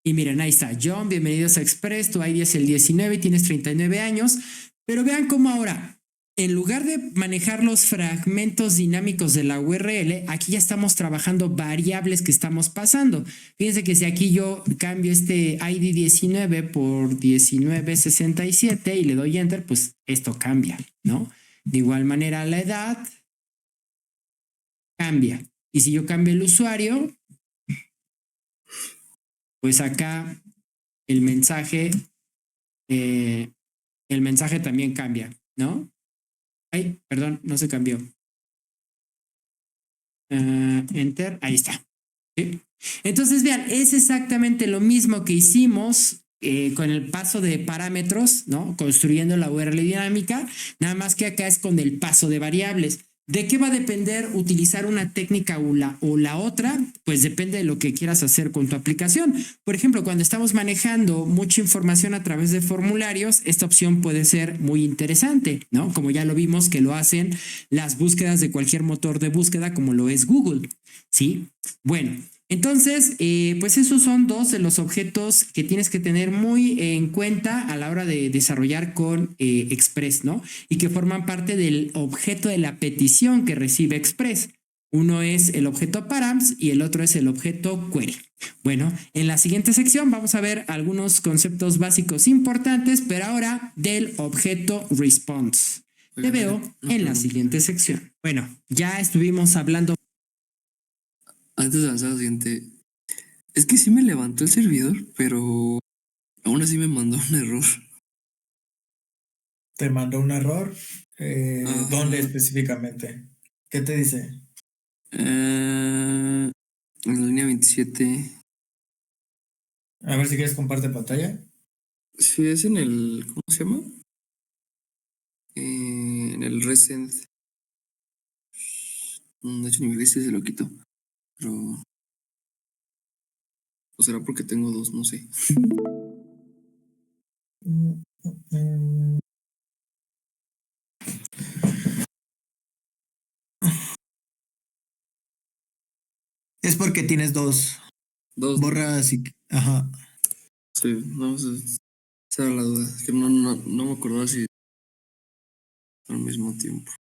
Y miren, ahí está. John, bienvenidos a Express. Tu ID es el 19 y tienes 39 años. Pero vean cómo ahora, en lugar de manejar los fragmentos dinámicos de la URL, aquí ya estamos trabajando variables que estamos pasando. Fíjense que si aquí yo cambio este ID 19 por 1967 y le doy Enter, pues esto cambia, ¿no? De igual manera, la edad cambia. Y si yo cambio el usuario, pues acá el mensaje también cambia, ¿no? Ay, perdón, no se cambió. Enter, ahí está. ¿Sí? Entonces, vean, es exactamente lo mismo que hicimos con el paso de parámetros, ¿no? Construyendo la URL dinámica, nada más que acá es con el paso de variables. ¿De qué va a depender utilizar una técnica o la otra? Pues depende de lo que quieras hacer con tu aplicación. Por ejemplo, cuando estamos manejando mucha información a través de formularios, esta opción puede ser muy interesante, ¿no? Como ya lo vimos que lo hacen las búsquedas de cualquier motor de búsqueda como lo es Google, ¿sí? Bueno, entonces, pues esos son dos de los objetos que tienes que tener muy en cuenta a la hora de desarrollar con Express, ¿no? Y que forman parte del objeto de la petición que recibe Express. Uno es el objeto params y el otro es el objeto query. Bueno, en la siguiente sección vamos a ver algunos conceptos básicos importantes, pero ahora del objeto response. Te veo en la siguiente sección. Bueno, ya estuvimos hablando. Antes de avanzar al siguiente, es que sí me levantó el servidor, pero aún así me mandó un error. Te mandó un error. Ajá. ¿Dónde específicamente? ¿Qué te dice? En la línea 27. A ver si quieres comparte pantalla. Sí, es en el. ¿Cómo se llama? En el recent. De hecho, ni se lo quito. Pero. O será porque tengo dos, no sé. Es porque tienes dos. Dos. Borras y. Ajá. Sí, no, esa era la duda. Es que no me acordaba si al mismo tiempo.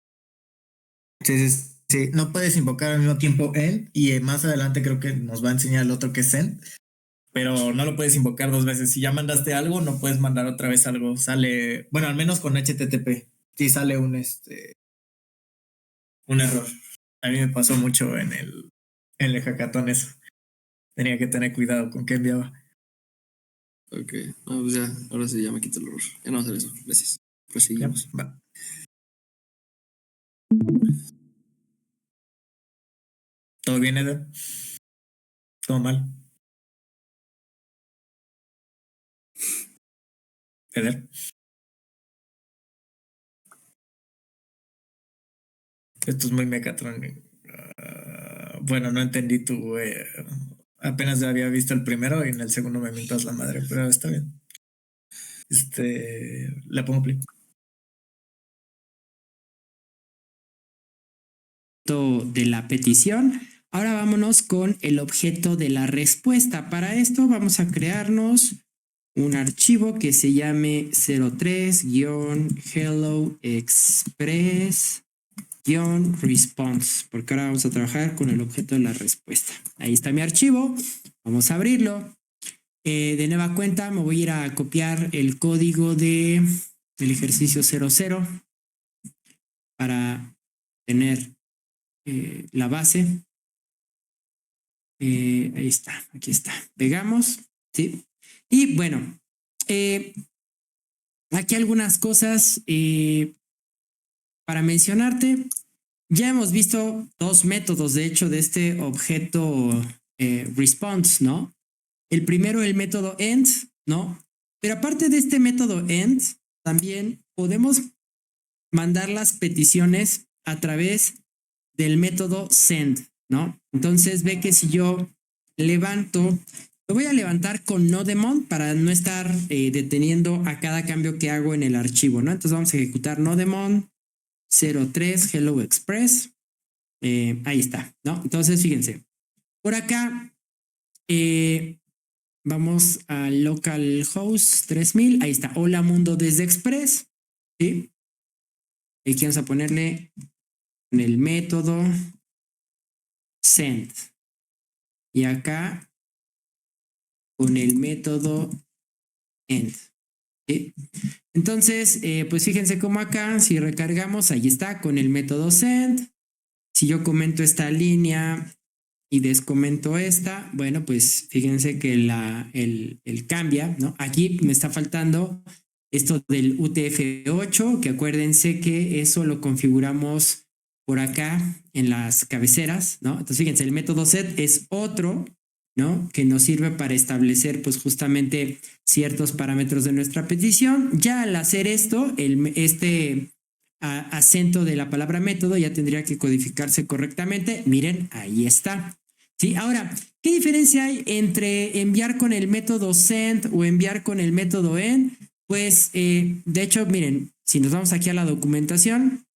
Sí, sí, sí. No puedes invocar al mismo tiempo end y más adelante creo que nos va a enseñar el otro que es send. Pero no lo puedes invocar dos veces. Si ya mandaste algo, no puedes mandar otra vez algo. Sale, bueno, al menos con HTTP. Sí sale un error. A mí me pasó mucho en el hackathon eso. Tenía que tener cuidado con qué enviaba. Ok, no, pues ya, ahora sí ya me quito el error. Ya no voy a hacer eso, gracias. Proseguimos. Va. ¿Todo bien, Eder? ¿Todo mal? Eder. Esto es muy Megatron. Bueno, no entendí tu. Apenas había visto el primero y en el segundo me mientas la madre, pero está bien. Le pongo play. De la petición. Ahora vámonos con el objeto de la respuesta. Para esto vamos a crearnos un archivo que se llame 03-hello express-response, porque ahora vamos a trabajar con el objeto de la respuesta. Ahí está mi archivo. Vamos a abrirlo. De nueva cuenta me voy a ir a copiar el código del ejercicio 00 para tener la base. Ahí está, aquí está. Pegamos, ¿sí? Y bueno, aquí algunas cosas para mencionarte. Ya hemos visto dos métodos, de hecho, de este objeto response, ¿no? El primero, el método end, ¿no? Pero aparte de este método end, también podemos mandar las peticiones a través del método send, ¿no? Entonces ve que si yo levanto, lo voy a levantar con nodemon para no estar deteniendo a cada cambio que hago en el archivo, ¿no? Entonces vamos a ejecutar nodemon 03 hello express. Ahí está, ¿no? Entonces fíjense, por acá vamos a localhost 3000, ahí está, hola mundo desde Express, ¿sí? Aquí vamos a ponerle en el método send y acá con el método end, ¿sí? Entonces, pues fíjense cómo acá, si recargamos, ahí está con el método send. Si yo comento esta línea y descomento esta, bueno, pues fíjense que el cambia, ¿no? Aquí me está faltando esto del UTF-8, que acuérdense que eso lo configuramos por acá en las cabeceras, ¿no? Entonces, fíjense, el método set es otro, ¿no? Que nos sirve para establecer, pues, justamente ciertos parámetros de nuestra petición. Ya al hacer esto, este acento de la palabra método ya tendría que codificarse correctamente. Miren, ahí está. ¿Sí? Ahora, ¿qué diferencia hay entre enviar con el método send o enviar con el método end? Pues, de hecho, miren, si nos vamos aquí a la documentación,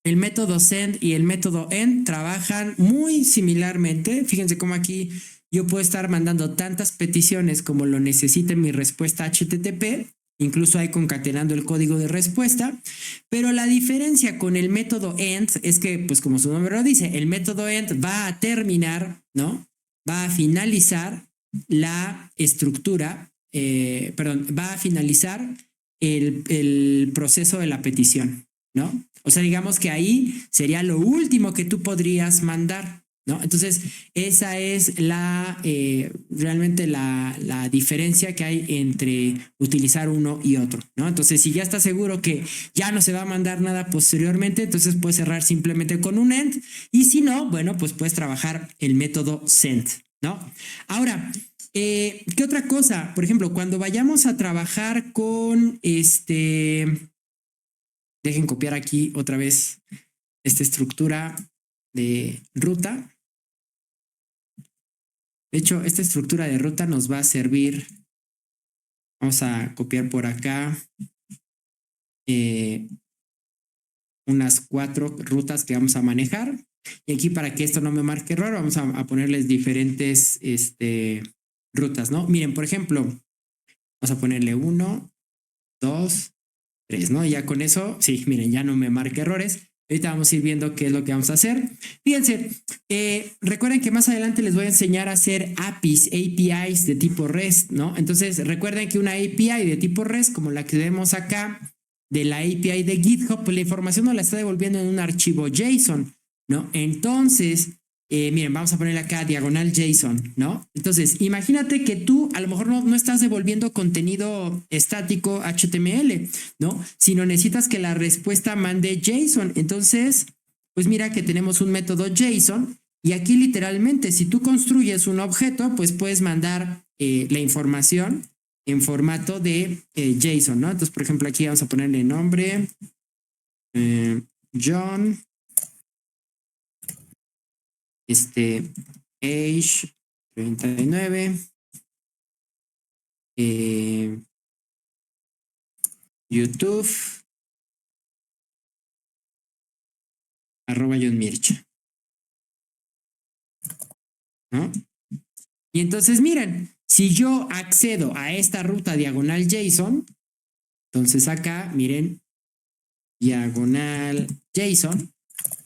el método send y el método end trabajan muy similarmente. Fíjense cómo aquí yo puedo estar mandando tantas peticiones como lo necesite mi respuesta HTTP. Incluso ahí concatenando el código de respuesta, pero la diferencia con el método end es que, pues como su nombre lo dice, el método end va a terminar, ¿no? Va a finalizar la estructura, va a finalizar el proceso de la petición, ¿no? O sea, digamos que ahí sería lo último que tú podrías mandar, ¿no? Entonces, esa es realmente la diferencia que hay entre utilizar uno y otro, ¿no? Entonces, si ya estás seguro que ya no se va a mandar nada posteriormente, entonces puedes cerrar simplemente con un end, y si no, bueno, pues puedes trabajar el método send, ¿no? Ahora, ¿qué otra cosa? Por ejemplo, cuando vayamos a trabajar con dejen copiar aquí otra vez esta estructura de ruta. De hecho, esta estructura de ruta nos va a servir. Vamos a copiar por acá unas 4 rutas que vamos a manejar. Y aquí, para que esto no me marque error, vamos a ponerles diferentes rutas, ¿no? Miren, por ejemplo, vamos a ponerle 1, 2, 3, ¿no? Y ya con eso, sí, miren, ya no me marque errores. Ahorita vamos a ir viendo qué es lo que vamos a hacer. Fíjense, recuerden que más adelante les voy a enseñar a hacer APIs de tipo REST, ¿no? Entonces, recuerden que una API de tipo REST, como la que vemos acá, de la API de GitHub, pues la información nos la está devolviendo en un archivo JSON, ¿no? Entonces, miren, vamos a ponerle acá diagonal JSON, ¿no? Entonces, imagínate que tú a lo mejor no estás devolviendo contenido estático HTML, ¿no? Sino necesitas que la respuesta mande JSON. Entonces, pues mira que tenemos un método JSON y aquí literalmente si tú construyes un objeto, pues puedes mandar la información en formato de JSON, ¿no? Entonces, por ejemplo, aquí vamos a ponerle nombre, John, age 39, YouTube, @John Mircha, ¿no? Y entonces miren, si yo accedo a esta ruta diagonal JSON, entonces acá miren, diagonal JSON,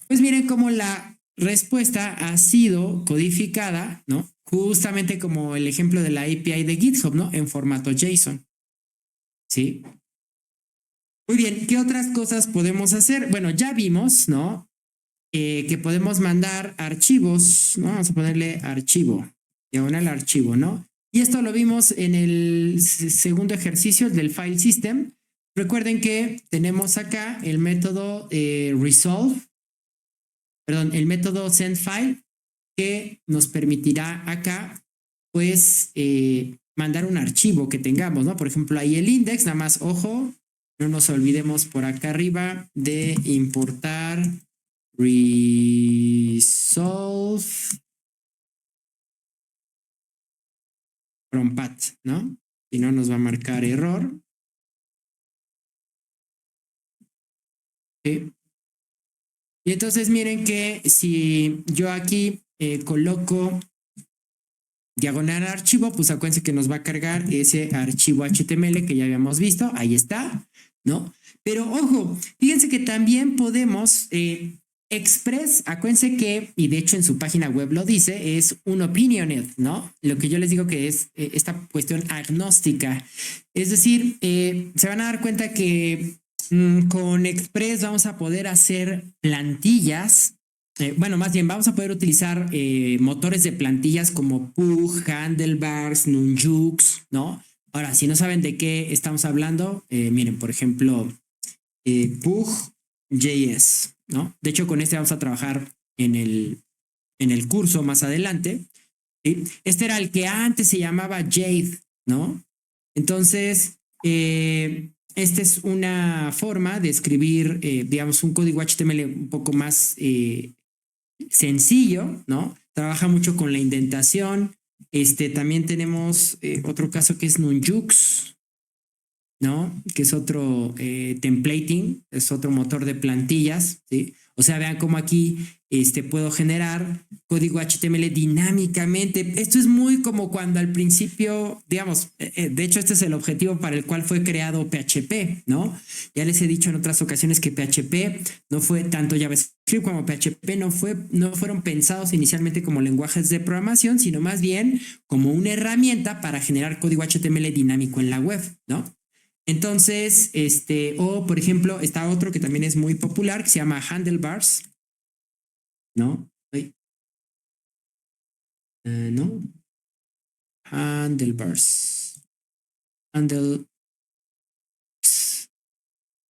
pues miren cómo la respuesta ha sido codificada, ¿no? Justamente como el ejemplo de la API de GitHub, ¿no? En formato JSON. ¿Sí? Muy bien, ¿qué otras cosas podemos hacer? Bueno, ya vimos, ¿no? Que podemos mandar archivos, ¿no? Vamos a ponerle archivo, diagonal archivo, ¿no? Y esto lo vimos en el segundo ejercicio del file system. Recuerden que tenemos acá el método resolve, perdón, el método sendFile, que nos permitirá acá, pues, mandar un archivo que tengamos, ¿no? Por ejemplo, ahí el index, nada más, ojo, no nos olvidemos por acá arriba de importar resolve resolve from path, ¿no? Si no, nos va a marcar error. ¿Sí? Y entonces miren que si yo aquí coloco diagonal archivo, pues acuérdense que nos va a cargar ese archivo HTML que ya habíamos visto. Ahí está, ¿no? Pero ojo, fíjense que también podemos Express, acuérdense que, y de hecho en su página web lo dice, es un opinioned, ¿no? Lo que yo les digo que es esta cuestión agnóstica. Es decir, se van a dar cuenta que con Express vamos a poder hacer plantillas. Bueno, más bien vamos a poder utilizar motores de plantillas como Pug, Handlebars, Nunjux, ¿no? Ahora, si no saben de qué estamos hablando, miren, por ejemplo, Pug.js, ¿no? De hecho, con este vamos a trabajar en el curso más adelante. ¿Sí? Este era el que antes se llamaba Jade, ¿no? Entonces, esta es una forma de escribir, digamos, un código HTML un poco más sencillo, ¿no? Trabaja mucho con la indentación. También tenemos otro caso que es Nunjux, ¿no? Que es otro templating, es otro motor de plantillas, ¿sí? O sea, vean cómo aquí puedo generar código HTML dinámicamente. Esto es muy como cuando al principio, digamos, de hecho este es el objetivo para el cual fue creado PHP, ¿no? Ya les he dicho en otras ocasiones que PHP no fue tanto JavaScript como PHP no fueron pensados inicialmente como lenguajes de programación, sino más bien como una herramienta para generar código HTML dinámico en la web, ¿no? Entonces, o por ejemplo, está otro que también es muy popular que se llama Handlebars, ¿no? No. Handlebars. Acá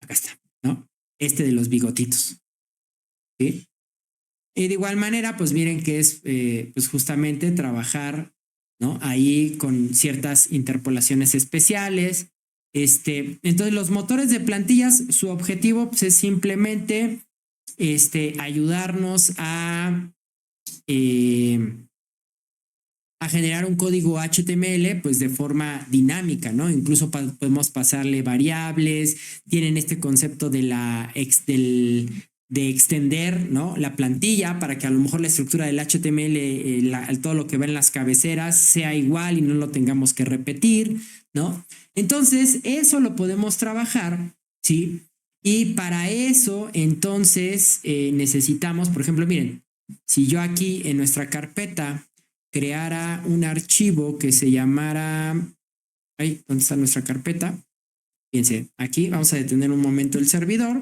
está, ¿no? De los bigotitos. ¿Sí? Y de igual manera, pues miren que es pues justamente trabajar, ¿no? Ahí con ciertas interpolaciones especiales. Entonces los motores de plantillas, su objetivo pues, es simplemente ayudarnos a generar un código HTML pues de forma dinámica, ¿no? Incluso podemos pasarle variables, tienen este concepto de de extender, ¿no? La plantilla para que a lo mejor la estructura del HTML, todo lo que va en las cabeceras sea igual y no lo tengamos que repetir, ¿no? Entonces, eso lo podemos trabajar, ¿sí? Y para eso, entonces, necesitamos, por ejemplo, miren, si yo aquí en nuestra carpeta creara un archivo que se llamara... Ahí, ¿dónde está nuestra carpeta? Fíjense, aquí vamos a detener un momento el servidor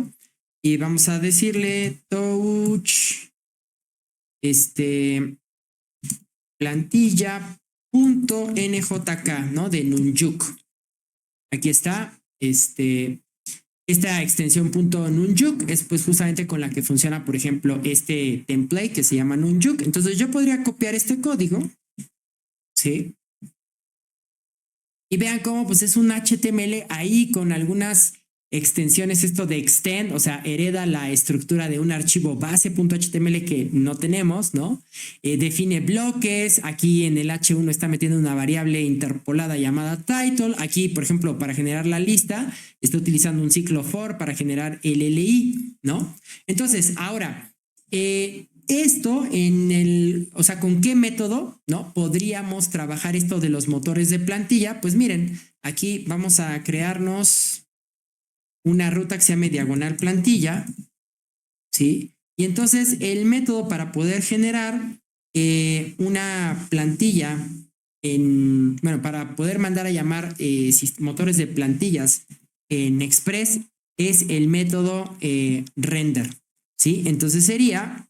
y vamos a decirle touch plantilla.njk, ¿no? De Nunjuk. Aquí está, esta extensión .nunjuk es pues justamente con la que funciona, por ejemplo, este template que se llama Nunjuk. Entonces yo podría copiar este código, ¿sí? Y vean cómo pues es un HTML ahí con algunas extensiones, esto de extend, o sea, hereda la estructura de un archivo base.html que no tenemos, ¿no? Define bloques, aquí en el H1 está metiendo una variable interpolada llamada title, aquí, por ejemplo, para generar la lista, está utilizando un ciclo for para generar el LI, ¿no? Entonces, ahora, esto o sea, ¿con qué método, no? Podríamos trabajar esto de los motores de plantilla. Pues miren, aquí vamos a crearnos una ruta que se llame diagonal plantilla, ¿sí? Y entonces el método para poder generar una plantilla para poder mandar a llamar motores de plantillas en Express es el método render, ¿sí? Entonces sería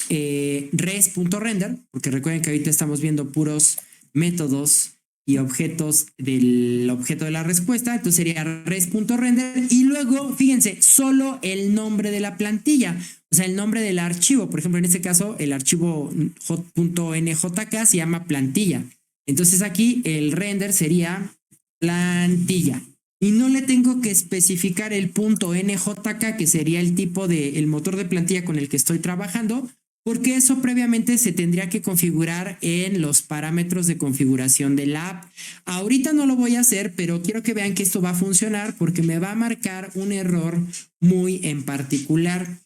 res.render, porque recuerden que ahorita estamos viendo puros métodos y objetos del objeto de la respuesta, entonces sería res.render y luego, fíjense, solo el nombre de la plantilla, o sea, el nombre del archivo, por ejemplo, en este caso, el archivo .njk se llama plantilla, entonces aquí el render sería plantilla y no le tengo que especificar el .njk, que sería el tipo el motor de plantilla con el que estoy trabajando, porque eso previamente se tendría que configurar en los parámetros de configuración de la app. Ahorita no lo voy a hacer, pero quiero que vean que esto va a funcionar porque me va a marcar un error muy en particular.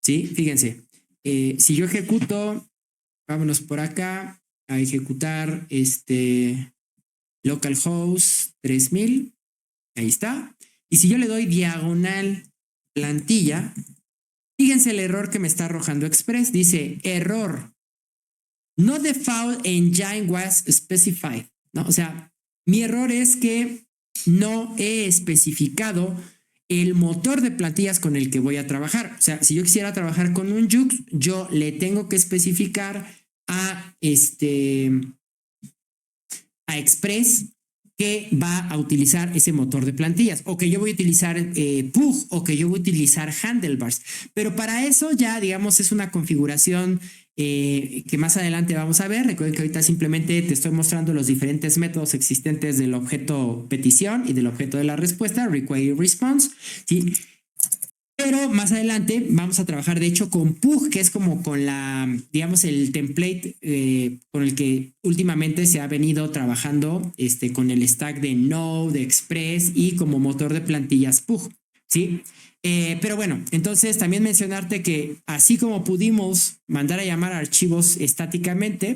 ¿Sí? Fíjense, si yo ejecuto, vámonos por acá a ejecutar localhost 3000, ahí está. Y si yo le doy diagonal plantilla, fíjense el error que me está arrojando Express. Dice error. No default engine was specified. ¿No? O sea, mi error es que no he especificado el motor de plantillas con el que voy a trabajar. O sea, si yo quisiera trabajar con un Jux, yo le tengo que especificar a Express que va a utilizar ese motor de plantillas, o que yo voy a utilizar Pug, o que yo voy a utilizar Handlebars. Pero para eso ya, digamos, es una configuración que más adelante vamos a ver. Recuerden que ahorita simplemente te estoy mostrando los diferentes métodos existentes del objeto petición y del objeto de la respuesta, require response, ¿sí? Pero más adelante vamos a trabajar, de hecho, con Pug, que es como con digamos, el template con el que últimamente se ha venido trabajando con el stack de Node, de Express y como motor de plantillas Pug, ¿sí? Pero bueno, entonces también mencionarte que así como pudimos mandar a llamar archivos estáticamente,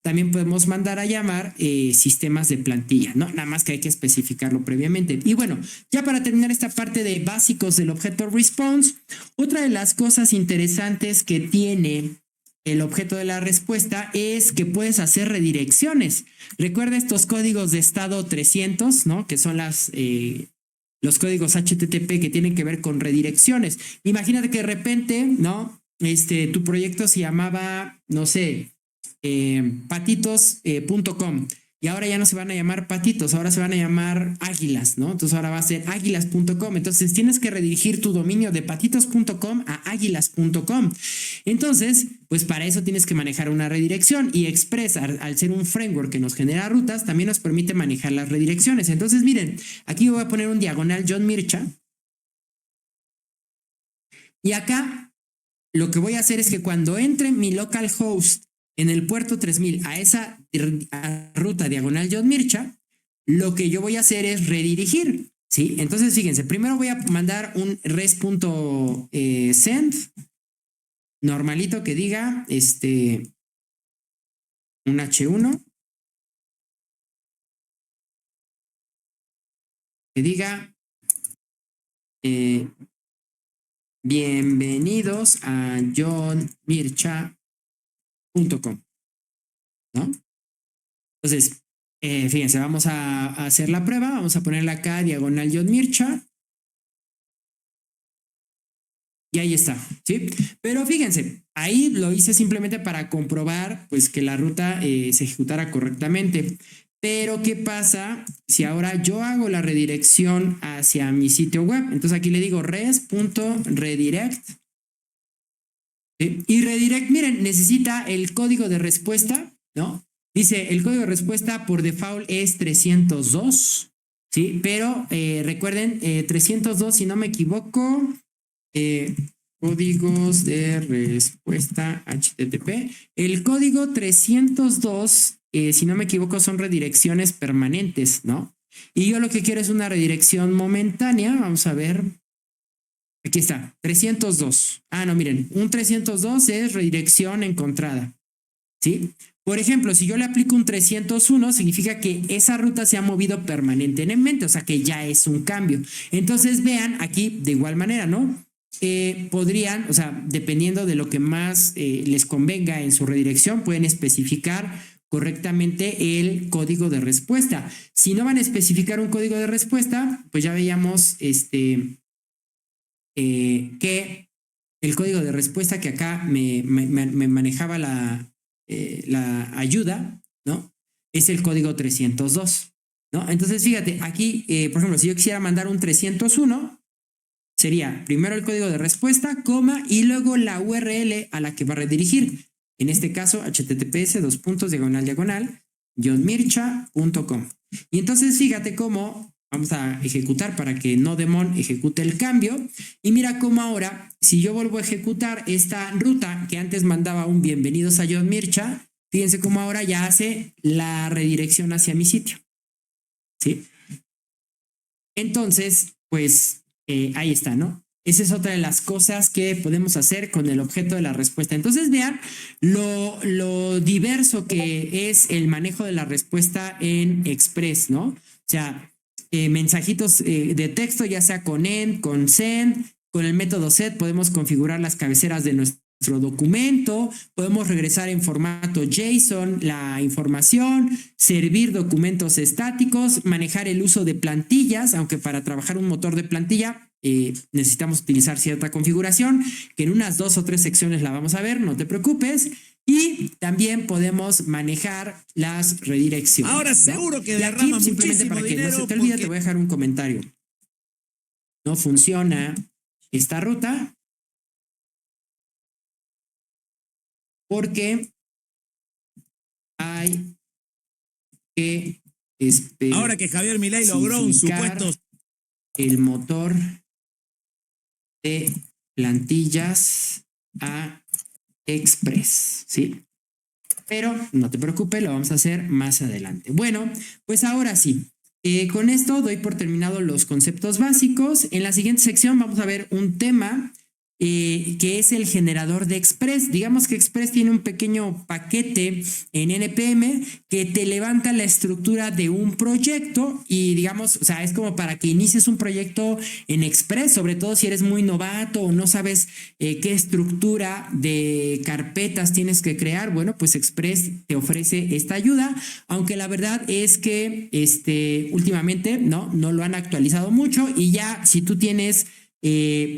también podemos mandar a llamar sistemas de plantilla, ¿no? Nada más que hay que especificarlo previamente. Y bueno, ya para terminar esta parte de básicos del objeto response, otra de las cosas interesantes que tiene el objeto de la respuesta es que puedes hacer redirecciones. Recuerda estos códigos de estado 300, ¿no? Que son los códigos HTTP que tienen que ver con redirecciones. Imagínate que de repente, ¿no? Tu proyecto se llamaba, no sé, patitos.com y ahora ya no se van a llamar patitos, ahora se van a llamar águilas, ¿no? Entonces ahora va a ser águilas.com. Entonces tienes que redirigir tu dominio de patitos.com a águilas.com. Entonces, pues para eso tienes que manejar una redirección, y Express, al ser un framework que nos genera rutas, también nos permite manejar las redirecciones. Entonces, miren, aquí voy a poner un diagonal John Mircha, y acá lo que voy a hacer es que cuando entre mi localhost en el puerto 3000 a esa ruta diagonal John Mircha, lo que yo voy a hacer es redirigir, ¿sí? Entonces, fíjense, primero voy a mandar un res.send normalito que diga un H1 que diga bienvenidos a johnmircha.com, ¿no? Entonces, fíjense, vamos a hacer la prueba. Vamos a ponerla acá, diagonal John Mircha. Y ahí está, ¿sí? Pero fíjense, ahí lo hice simplemente para comprobar, pues, que la ruta se ejecutara correctamente. Pero, ¿qué pasa si ahora yo hago la redirección hacia mi sitio web? Entonces aquí le digo res.redirect. ¿Sí? Y redirect, miren, necesita el código de respuesta, ¿no? Dice, el código de respuesta por default es 302, ¿sí? Pero recuerden, 302, si no me equivoco, códigos de respuesta HTTP. El código 302, si no me equivoco, son redirecciones permanentes, ¿no? Y yo lo que quiero es una redirección momentánea. Vamos a ver. Aquí está, 302. Ah, no, miren, un 302 es redirección encontrada, ¿sí? Por ejemplo, si yo le aplico un 301, significa que esa ruta se ha movido permanentemente, o sea que ya es un cambio. Entonces, vean aquí de igual manera, ¿no? Podrían, o sea, dependiendo de lo que más les convenga en su redirección, pueden especificar correctamente el código de respuesta. Si no van a especificar un código de respuesta, pues ya veíamos que el código de respuesta que acá me manejaba la ayuda, ¿no? Es el código 302, ¿no? Entonces, fíjate, aquí, por ejemplo, si yo quisiera mandar un 301, sería primero el código de respuesta, coma, y luego la URL a la que va a redirigir. En este caso, https://johnmircha.com. Y entonces, fíjate cómo Vamos a ejecutar para que NoDemon ejecute el cambio. Y mira cómo ahora, si yo vuelvo a ejecutar esta ruta que antes mandaba un bienvenidos a John Mircha, fíjense cómo ahora ya hace la redirección hacia mi sitio. ¿Sí? Entonces, pues ahí está, ¿no? Esa es otra de las cosas que podemos hacer con el objeto de la respuesta. Entonces vean lo diverso que es el manejo de la respuesta en Express, ¿no? O sea, mensajitos de texto, ya sea con end, con send, con el método set podemos configurar las cabeceras de nuestro documento, podemos regresar en formato JSON la información, servir documentos estáticos, manejar el uso de plantillas, aunque para trabajar un motor de plantilla necesitamos utilizar cierta configuración, que en unas 2 o 3 secciones la vamos a ver, no te preocupes. Y también podemos manejar las redirecciones. Ahora seguro que y aquí, derrama simplemente muchísimo para que no dinero se te olvide, porque- te voy a dejar un comentario. No funciona esta ruta porque hay que Ahora que Javier Milei logró un supuesto el motor de plantillas a Express, ¿sí? Pero no te preocupes, lo vamos a hacer más adelante. Bueno, pues ahora sí, con esto doy por terminado los conceptos básicos. En la siguiente sección vamos a ver un tema que es el generador de Express. Digamos que Express tiene un pequeño paquete en NPM que te levanta la estructura de un proyecto y digamos, o sea, es como para que inicies un proyecto en Express, sobre todo si eres muy novato o no sabes qué estructura de carpetas tienes que crear. Bueno, pues Express te ofrece esta ayuda, aunque la verdad es que últimamente no lo han actualizado mucho y ya si tú tienes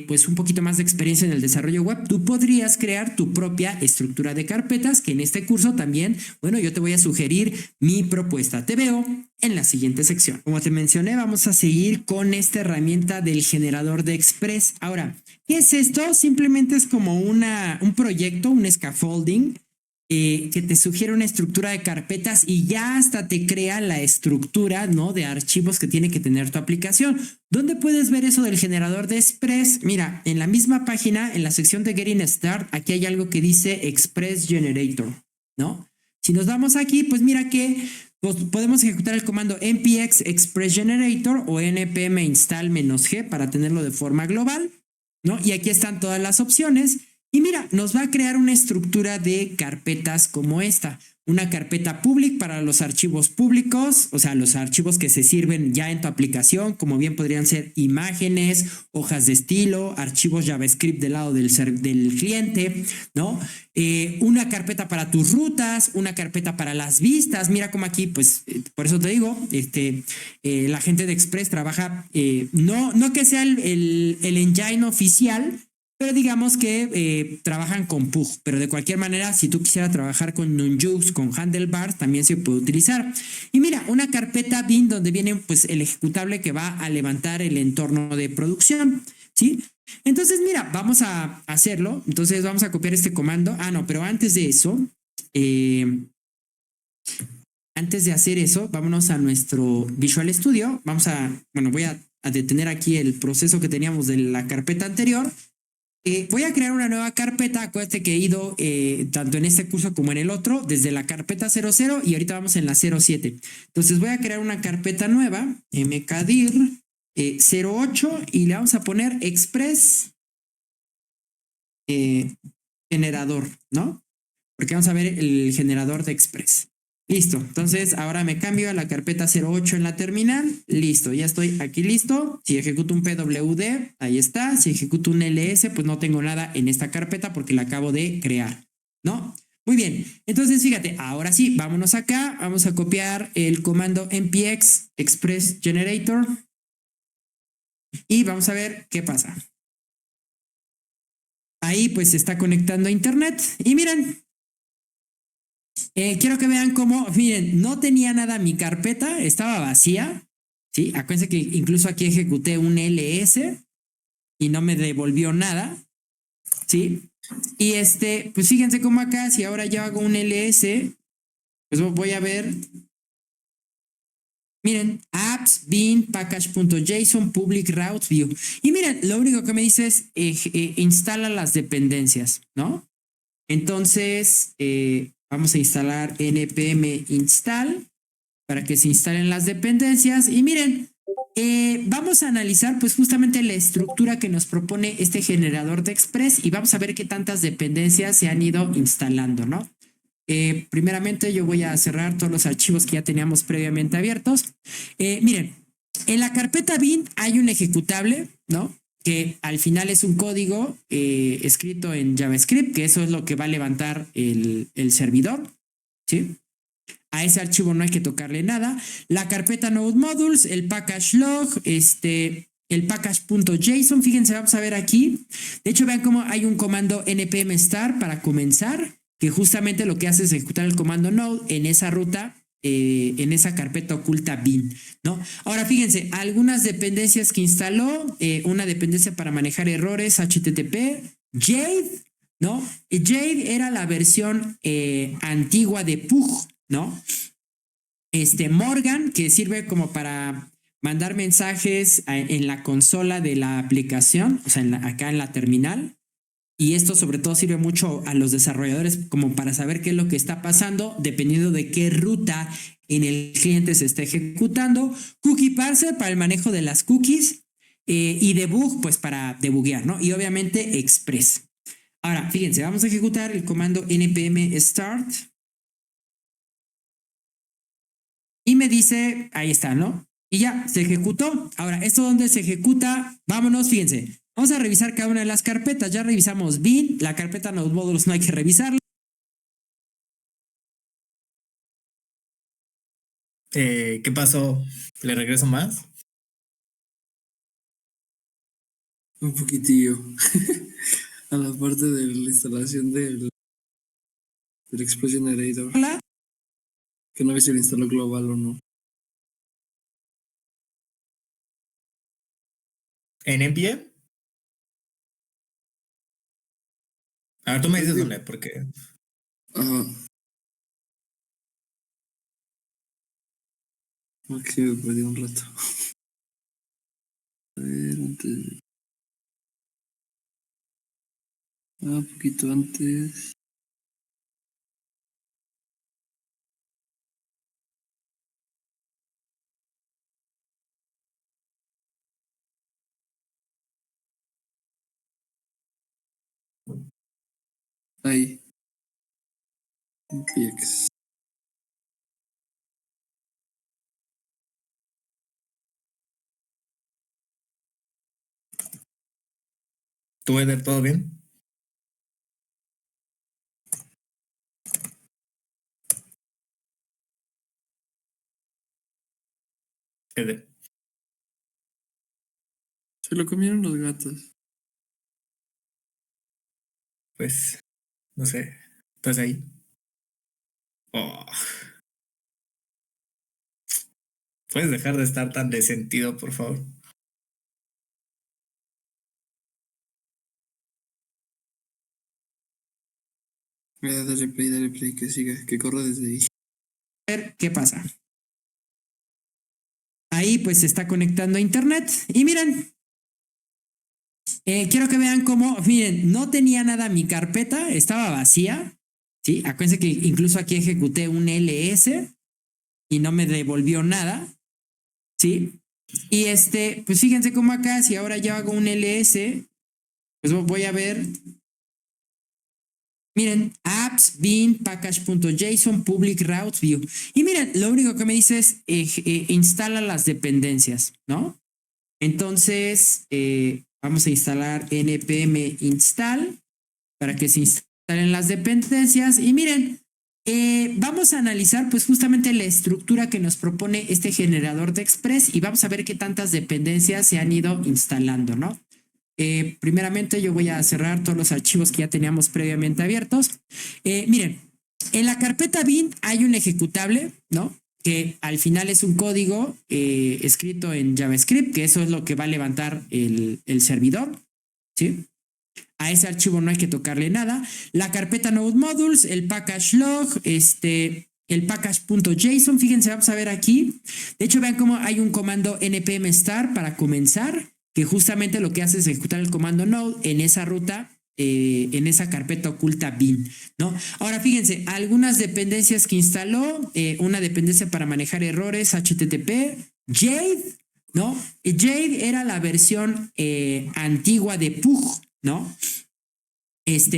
pues un poquito más de experiencia en el desarrollo web, tú podrías crear tu propia estructura de carpetas, que en este curso también, bueno, yo te voy a sugerir mi propuesta. Te veo en la siguiente sección. Como te mencioné, vamos a seguir con esta herramienta del generador de Express. Ahora, ¿qué es esto? Simplemente es como un proyecto, un scaffolding, que te sugiere una estructura de carpetas y ya hasta te crea la estructura, ¿no?, de archivos que tiene que tener tu aplicación. ¿Dónde puedes ver eso del generador de Express? Mira, en la misma página, en la sección de Getting Start, aquí hay algo que dice Express Generator, ¿no? Si nos vamos aquí, pues mira que pues, podemos ejecutar el comando npx express generator o npm install -g para tenerlo de forma global, ¿no? Y aquí están todas las opciones. Y mira, nos va a crear una estructura de carpetas como esta. Una carpeta public para los archivos públicos, o sea, los archivos que se sirven ya en tu aplicación, como bien podrían ser imágenes, hojas de estilo, archivos JavaScript del lado del cliente, ¿no? Una carpeta para tus rutas, una carpeta para las vistas. Mira como aquí, pues, por eso te digo, la gente de Express trabaja, no que sea el engine oficial, pero digamos que trabajan con Pug, pero de cualquier manera, si tú quisieras trabajar con Nunjux, con Handlebars, también se puede utilizar. Y mira, una carpeta bin donde viene pues el ejecutable que va a levantar el entorno de producción, ¿sí? Entonces, mira, vamos a hacerlo. Entonces vamos a copiar este comando. Pero antes de eso, antes de hacer eso, vámonos a nuestro Visual Studio. Voy a detener aquí el proceso que teníamos de la carpeta anterior. Voy a crear una nueva carpeta. Acuérdate que he ido tanto en este curso como en el otro desde la carpeta 00 y ahorita vamos en la 07. Entonces voy a crear una carpeta nueva, mkdir 08, y le vamos a poner Express generador, ¿no? Porque vamos a ver el generador de Express. Listo, entonces ahora me cambio a la carpeta 08 en la terminal. Listo, ya estoy aquí listo. Si ejecuto un pwd, ahí está. Si ejecuto un ls, pues no tengo nada en esta carpeta porque la acabo de crear, ¿no? Muy bien, entonces fíjate, ahora sí, vámonos acá. Vamos a copiar el comando npx express generator y vamos a ver qué pasa. Ahí pues se está conectando a internet y miren, quiero que vean cómo, miren, no tenía nada mi carpeta, estaba vacía, ¿sí? Acuérdense que incluso aquí ejecuté un ls y no me devolvió nada, ¿sí? Y pues fíjense cómo acá, si ahora yo hago un ls, pues voy a ver Miren, apps, bin, package.json, public routes view. Y miren, lo único que me dice es instala las dependencias, ¿no? Entonces, vamos a instalar npm install para que se instalen las dependencias. Y miren, vamos a analizar pues justamente la estructura que nos propone este generador de Express y vamos a ver qué tantas dependencias se han ido instalando, ¿no? Primeramente yo voy a cerrar todos los archivos que ya teníamos previamente abiertos. Miren, en la carpeta bin hay un ejecutable, ¿no? Que al final es un código escrito en JavaScript, que eso es lo que va a levantar el servidor, ¿sí? A ese archivo no hay que tocarle nada. La carpeta node modules, el package log, el package.json, fíjense, vamos a ver aquí. De hecho, vean cómo hay un comando npm star para comenzar, que justamente lo que hace es ejecutar el comando node en esa ruta, en esa carpeta oculta bin, ¿no? Ahora, fíjense, algunas dependencias que instaló, una dependencia para manejar errores, HTTP, Jade, ¿no? Jade era la versión antigua de Pug, ¿no? Morgan, que sirve como para mandar mensajes en la consola de la aplicación, o sea, acá en la terminal. Y esto sobre todo sirve mucho a los desarrolladores como para saber qué es lo que está pasando dependiendo de qué ruta en el cliente se está ejecutando. Cookie parser para el manejo de las cookies y debug pues para debuguear, ¿no? Y obviamente Express. Ahora, fíjense, vamos a ejecutar el comando npm start. Y me dice, ahí está, ¿no? Y ya, se ejecutó. Ahora, ¿esto dónde se ejecuta? Vámonos, fíjense. Vamos a revisar cada una de las carpetas. Ya revisamos bin, la carpeta node modules no hay que revisarla. ¿Qué pasó? ¿Le regreso más? Un poquitillo. A la parte de la instalación del Express Generator. Que no vi si lo instaló global o no. ¿En npm? A ver, tú me dices dónde, porque... Ajá. Aquí me perdí un rato. A ver, antes. Un poquito antes. Ahí. PX. ¿Tú, Eder, todo bien? Eder. Se lo comieron los gatos. Pues, no sé. ¿Estás ahí? Oh. ¿Puedes dejar de estar tan resentido, por favor? Dale play, que siga, que corra desde ahí. A ver qué pasa. Ahí pues se está conectando a internet. Y miren, quiero que vean cómo, miren, no tenía nada mi carpeta, estaba vacía. ¿Sí? Acuérdense que incluso aquí ejecuté un ls y no me devolvió nada. ¿Sí? Y pues fíjense cómo acá, si ahora yo hago un ls, pues voy a ver. Miren, apps, bin, package.json, public routes view. Y miren, lo único que me dice es instala las dependencias, ¿no? Entonces, vamos a instalar npm install para que se instalen las dependencias. Y miren, vamos a analizar pues justamente la estructura que nos propone este generador de Express y vamos a ver qué tantas dependencias se han ido instalando, ¿no? Primeramente yo voy a cerrar todos los archivos que ya teníamos previamente abiertos. Miren, en la carpeta bin hay un ejecutable, ¿no? Que al final es un código escrito en JavaScript, que eso es lo que va a levantar el servidor, ¿sí? A ese archivo no hay que tocarle nada. La carpeta node modules, el package log, el package.json. Fíjense, vamos a ver aquí. De hecho, vean cómo hay un comando npm start para comenzar, que justamente lo que hace es ejecutar el comando node en esa ruta, en esa carpeta oculta bin, ¿no? Ahora, fíjense, algunas dependencias que instaló, una dependencia para manejar errores, HTTP, Jade, ¿no? Jade era la versión antigua de Pug, ¿no?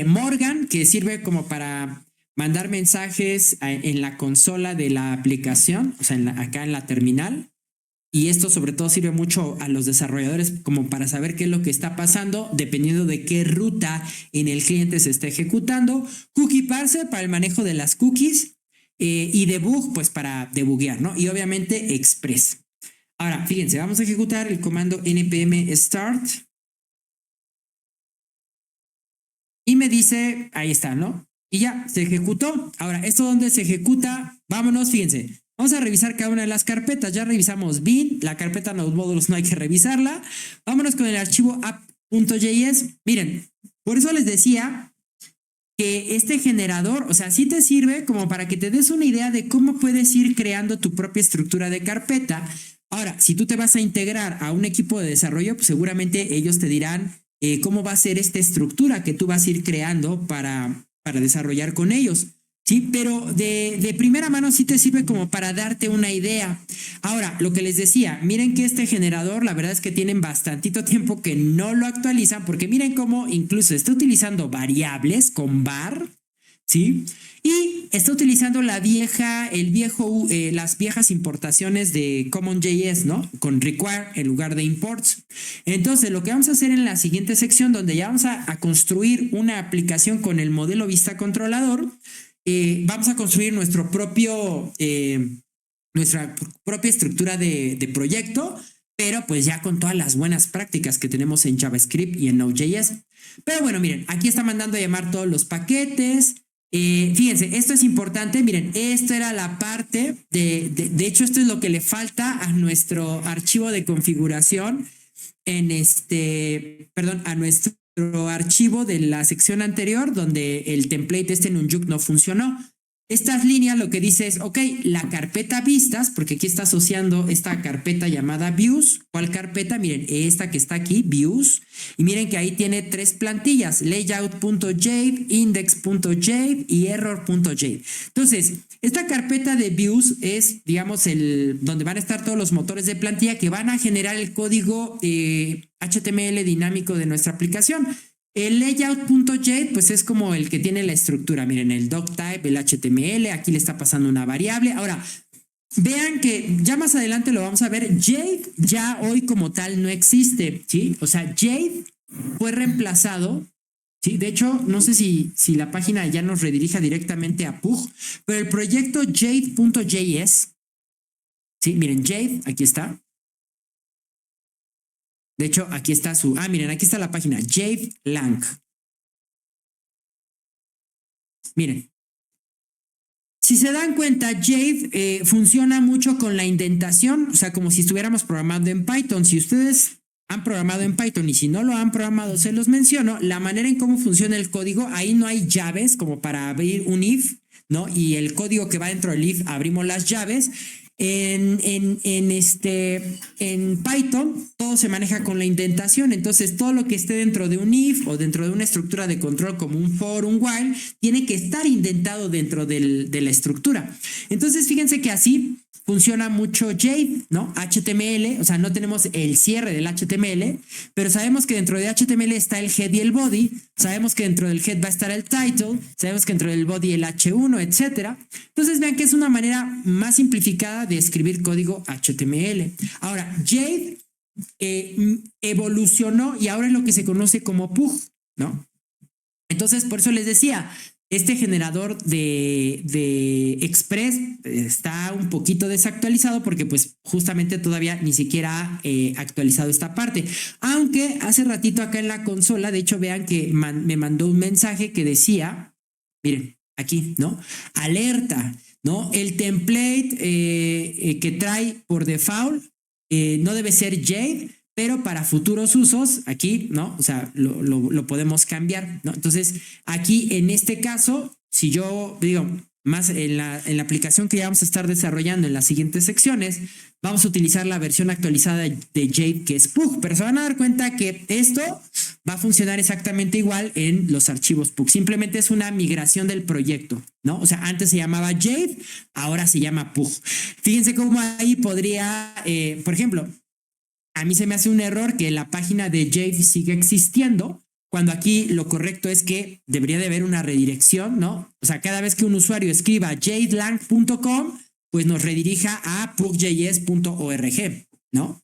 Morgan, que sirve como para mandar mensajes en la consola de la aplicación, o sea, acá en la terminal. Y esto sobre todo sirve mucho a los desarrolladores como para saber qué es lo que está pasando dependiendo de qué ruta en el cliente se está ejecutando. Cookie Parser para el manejo de las cookies y debug pues para debuguear, ¿no? Y obviamente Express. Ahora, fíjense, vamos a ejecutar el comando npm start. Y me dice, ahí está, ¿no? Y ya, se ejecutó. Ahora, ¿esto dónde se ejecuta? Vámonos, fíjense. Vamos a revisar cada una de las carpetas. Ya revisamos bin, la carpeta node módulos no hay que revisarla. Vámonos con el archivo app.js. Miren, por eso les decía que este generador, o sea, sí te sirve como para que te des una idea de cómo puedes ir creando tu propia estructura de carpeta. Ahora, si tú te vas a integrar a un equipo de desarrollo, pues seguramente ellos te dirán cómo va a ser esta estructura que tú vas a ir creando para desarrollar con ellos. Sí, pero de primera mano sí te sirve como para darte una idea. Ahora, lo que les decía, miren que este generador, la verdad es que tienen bastantito tiempo que no lo actualizan, porque miren cómo incluso está utilizando variables con var, ¿sí? Y está utilizando las viejas importaciones de CommonJS, ¿no? Con require en lugar de imports. Entonces, lo que vamos a hacer en la siguiente sección, donde ya vamos a construir una aplicación con el modelo vista controlador, vamos a construir nuestra propia estructura de proyecto, pero pues ya con todas las buenas prácticas que tenemos en JavaScript y en Node.js. Pero bueno, miren, aquí está mandando a llamar todos los paquetes. Fíjense, esto es importante. Miren, esto era la parte de hecho, esto es lo que le falta a nuestro archivo de configuración a nuestro archivo de la sección anterior, donde el template en Unjuk no funcionó. Estas líneas lo que dice es, ok, la carpeta vistas, porque aquí está asociando esta carpeta llamada views. ¿Cuál carpeta? Miren, esta que está aquí, views. Y miren que ahí tiene 3 plantillas, layout.jade, index.jade y error.jade. Entonces, esta carpeta de views es, digamos, donde van a estar todos los motores de plantilla que van a generar el código HTML dinámico de nuestra aplicación. El layout.jade pues es como el que tiene la estructura. Miren, el doctype, el HTML, aquí le está pasando una variable. Ahora, vean que ya más adelante lo vamos a ver. Jade ya hoy como tal no existe, ¿sí? O sea, Jade fue reemplazado, ¿sí? De hecho, no sé si la página ya nos redirija directamente a Pug, pero el proyecto Jade.js, ¿sí? Miren, Jade, aquí está. De hecho, aquí está miren, aquí está la página, Jade Lang. Miren. Si se dan cuenta, Jade funciona mucho con la indentación, o sea, como si estuviéramos programando en Python. Si ustedes han programado en Python y si no lo han programado, se los menciono, la manera en cómo funciona el código, ahí no hay llaves como para abrir un if, ¿no? Y el código que va dentro del if, abrimos las llaves. En Python todo se maneja con la indentación, entonces todo lo que esté dentro de un if o dentro de una estructura de control como un for, un while, tiene que estar indentado dentro de la estructura. Entonces fíjense que así funciona mucho Jade, ¿no? HTML, o sea, no tenemos el cierre del HTML, pero sabemos que dentro de HTML está el head y el body, sabemos que dentro del head va a estar el title, sabemos que dentro del body el H1, etcétera. Entonces vean que es una manera más simplificada de escribir código HTML. Ahora, Jade evolucionó y ahora es lo que se conoce como Pug, ¿no? Entonces, por eso les decía, este generador de Express está un poquito desactualizado porque pues justamente todavía ni siquiera ha actualizado esta parte. Aunque hace ratito acá en la consola, de hecho vean que me mandó un mensaje que decía, miren, aquí, ¿no? Alerta, ¿no? El template que trae por default no debe ser Jade, pero para futuros usos, aquí, ¿no? O sea, lo podemos cambiar, ¿no? Entonces, aquí en este caso, si yo digo, más en la aplicación que ya vamos a estar desarrollando en las siguientes secciones, vamos a utilizar la versión actualizada de Jade, que es Pug, pero se van a dar cuenta que esto va a funcionar exactamente igual en los archivos Pug. Simplemente es una migración del proyecto, ¿no? O sea, antes se llamaba Jade, ahora se llama Pug. Fíjense cómo ahí podría, por ejemplo, a mí se me hace un error que la página de Jade sigue existiendo, cuando aquí lo correcto es que debería de haber una redirección, ¿no? O sea, cada vez que un usuario escriba jadelang.com, pues nos redirija a pugjs.org, ¿no?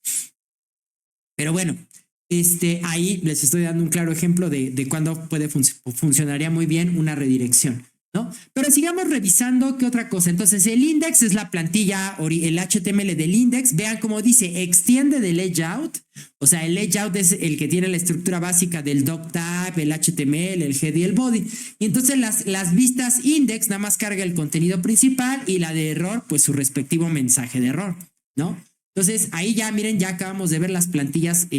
Pero bueno, ahí les estoy dando un claro ejemplo de cuándo funcionaría muy bien una redirección, ¿no? Pero sigamos revisando qué otra cosa. Entonces, el index es la plantilla, el HTML del index. Vean cómo dice, extiende de layout. O sea, el layout es el que tiene la estructura básica del doc tab, el HTML, el head y el body. Y entonces las vistas index nada más carga el contenido principal y la de error, pues su respectivo mensaje de error, ¿no? Entonces, ahí ya, miren, ya acabamos de ver las plantillas,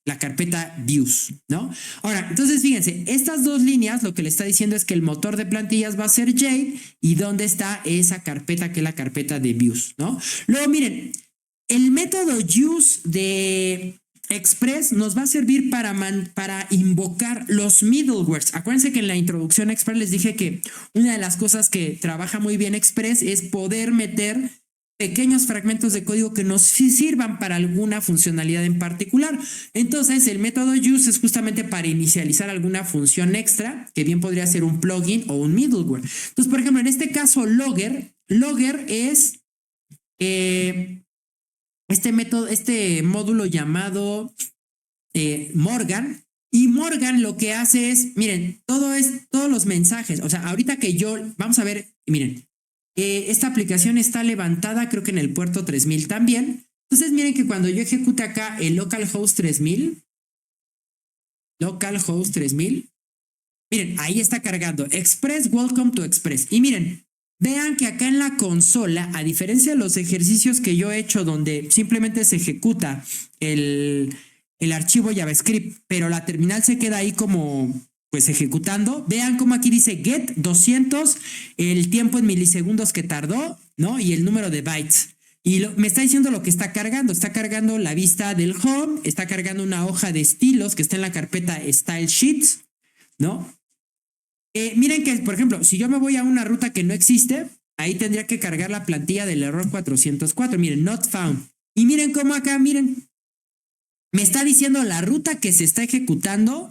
la carpeta views, ¿no? Ahora, entonces fíjense, estas dos líneas lo que le está diciendo es que el motor de plantillas va a ser Jade y dónde está esa carpeta que es la carpeta de views, ¿no? Luego, miren, el método use de Express nos va a servir para invocar los middlewares. Acuérdense que en la introducción a Express les dije que una de las cosas que trabaja muy bien Express es poder meter pequeños fragmentos de código que nos sirvan para alguna funcionalidad en particular. Entonces, el método use es justamente para inicializar alguna función extra, que bien podría ser un plugin o un middleware. Entonces, por ejemplo, en este caso, Logger es este módulo llamado Morgan. Y Morgan lo que hace es, miren, todos los mensajes. O sea, ahorita que vamos a ver, miren, esta aplicación está levantada, creo que en el puerto 3000 también. Entonces, miren que cuando yo ejecute acá el localhost 3000, miren, ahí está cargando Express, welcome to Express. Y miren, vean que acá en la consola, a diferencia de los ejercicios que yo he hecho donde simplemente se ejecuta el archivo JavaScript, pero la terminal se queda ahí como pues ejecutando. Vean cómo aquí dice get 200, el tiempo en milisegundos que tardó, ¿no? Y el número de bytes. Y me está diciendo lo que está cargando. Está cargando la vista del home, está cargando una hoja de estilos que está en la carpeta Style Sheets, ¿no? Miren que, por ejemplo, si yo me voy a una ruta que no existe, ahí tendría que cargar la plantilla del error 404. Miren, not found. Y miren cómo acá, miren, me está diciendo la ruta que se está ejecutando,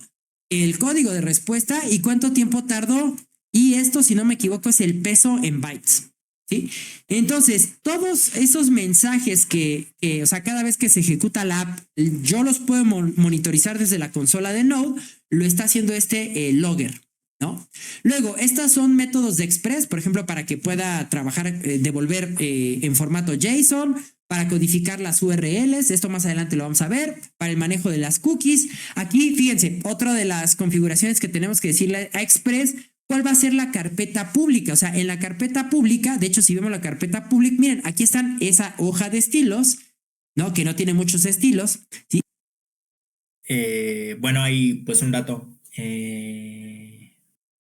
el código de respuesta y cuánto tiempo tardó. Y esto, si no me equivoco, es el peso en bytes, ¿sí? Entonces, todos esos mensajes o sea, cada vez que se ejecuta la app, yo los puedo monitorizar desde la consola de Node, lo está haciendo Logger, ¿no? Luego, estos son métodos de Express, por ejemplo, para que pueda trabajar, devolver en formato JSON, para codificar las URLs, esto más adelante lo vamos a ver, para el manejo de las cookies. Aquí, fíjense, otra de las configuraciones que tenemos que decirle a Express, ¿cuál va a ser la carpeta pública? O sea, en la carpeta pública, de hecho, si vemos la carpeta pública, miren, aquí están esa hoja de estilos, ¿no? Que no tiene muchos estilos, ¿sí? Bueno, ahí pues un dato.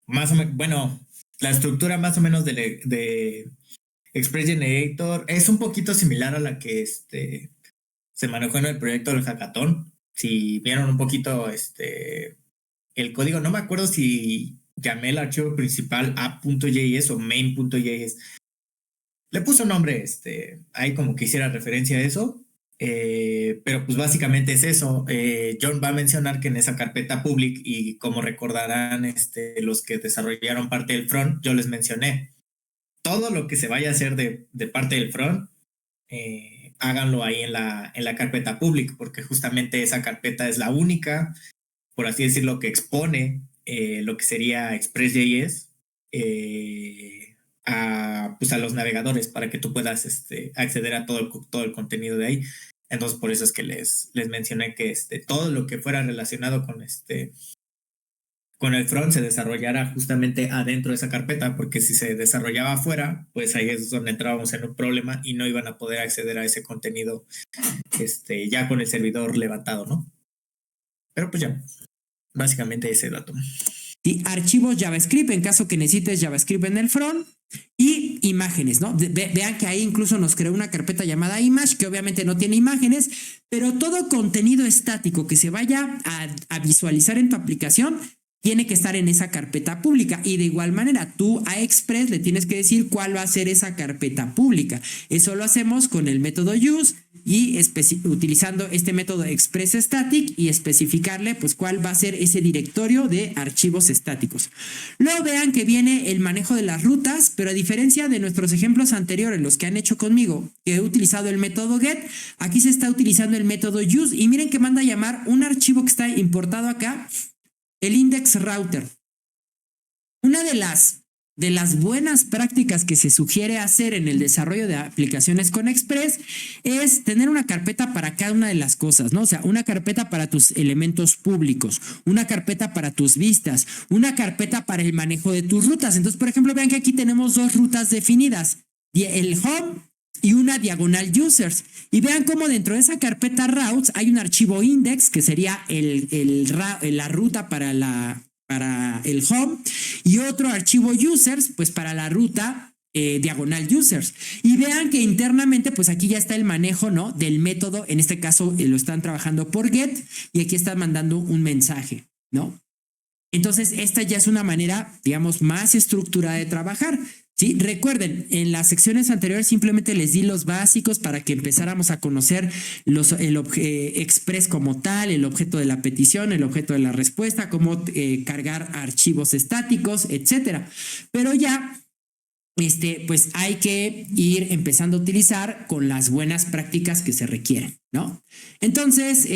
Más o menos, bueno, la estructura más o menos de Express Generator es un poquito similar a la que se manejó en el proyecto del hackathon. Si vieron un poquito el código, no me acuerdo si llamé el archivo principal app.js o main.js. Le puse un nombre ahí como que hiciera referencia a eso, pero pues básicamente es eso. John va a mencionar que en esa carpeta public, y como recordarán los que desarrollaron parte del front, yo les mencioné todo lo que se vaya a hacer de parte del front, háganlo ahí en la carpeta public, porque justamente esa carpeta es la única, por así decirlo, que expone lo que sería Express.js a los navegadores para que tú puedas acceder a todo el contenido de ahí. Entonces, por eso es que les mencioné que todo lo que fuera relacionado con el front se desarrollara justamente adentro de esa carpeta, porque si se desarrollaba afuera, pues ahí es donde entrábamos en un problema y no iban a poder acceder a ese contenido ya con el servidor levantado, ¿no? Pero pues ya, básicamente ese dato. Y archivos JavaScript, en caso que necesites JavaScript en el front, Y imágenes, ¿no? Vean que ahí incluso nos creó una carpeta llamada image, que obviamente no tiene imágenes, pero todo contenido estático que se vaya a visualizar en tu aplicación tiene que estar en esa carpeta pública. Y de igual manera, tú a Express le tienes que decir cuál va a ser esa carpeta pública. Eso lo hacemos con el método use y utilizando este método Express Static y especificarle pues cuál va a ser ese directorio de archivos estáticos. Luego vean que viene el manejo de las rutas, pero a diferencia de nuestros ejemplos anteriores, los que han hecho conmigo, que he utilizado el método get, aquí se está utilizando el método use y miren que manda a llamar un archivo que está importado acá, el index router. Una de las buenas prácticas que se sugiere hacer en el desarrollo de aplicaciones con Express es tener una carpeta para cada una de las cosas, ¿no? O sea, una carpeta para tus elementos públicos, una carpeta para tus vistas, una carpeta para el manejo de tus rutas. Entonces, por ejemplo, vean que aquí tenemos dos rutas definidas, el home y una diagonal users. Y vean cómo dentro de esa carpeta routes hay un archivo index que sería la ruta para el home y otro archivo users pues para la ruta diagonal users. Y vean que internamente pues aquí ya está el manejo, ¿no? Del método, en este caso lo están trabajando por get y aquí están mandando un mensaje, ¿no? Entonces esta ya es una manera, digamos, más estructurada de trabajar. Sí, recuerden, en las secciones anteriores simplemente les di los básicos para que empezáramos a conocer el Express como tal, el objeto de la petición, el objeto de la respuesta, cómo cargar archivos estáticos, etcétera. Pero ya, pues hay que ir empezando a utilizar con las buenas prácticas que se requieren, ¿no? Entonces,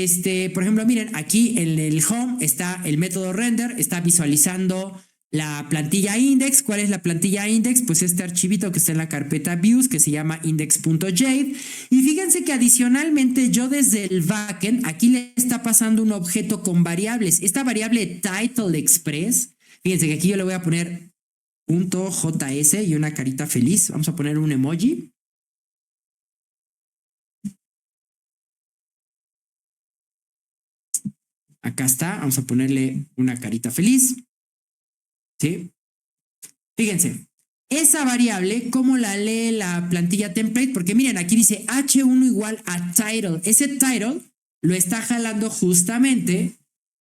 por ejemplo, miren, aquí en el home está el método render, está visualizando la plantilla index. ¿Cuál es la plantilla index? Pues este archivito que está en la carpeta views que se llama index.jade. Y fíjense que adicionalmente yo desde el backend aquí le está pasando un objeto con variables. Esta variable title express, fíjense que aquí yo le voy a poner .js y una carita feliz. Vamos a poner un emoji. Acá está, vamos a ponerle una carita feliz. ¿Sí? Fíjense, esa variable, ¿cómo la lee la plantilla template? Porque miren, aquí dice h1 igual a title. Ese title lo está jalando justamente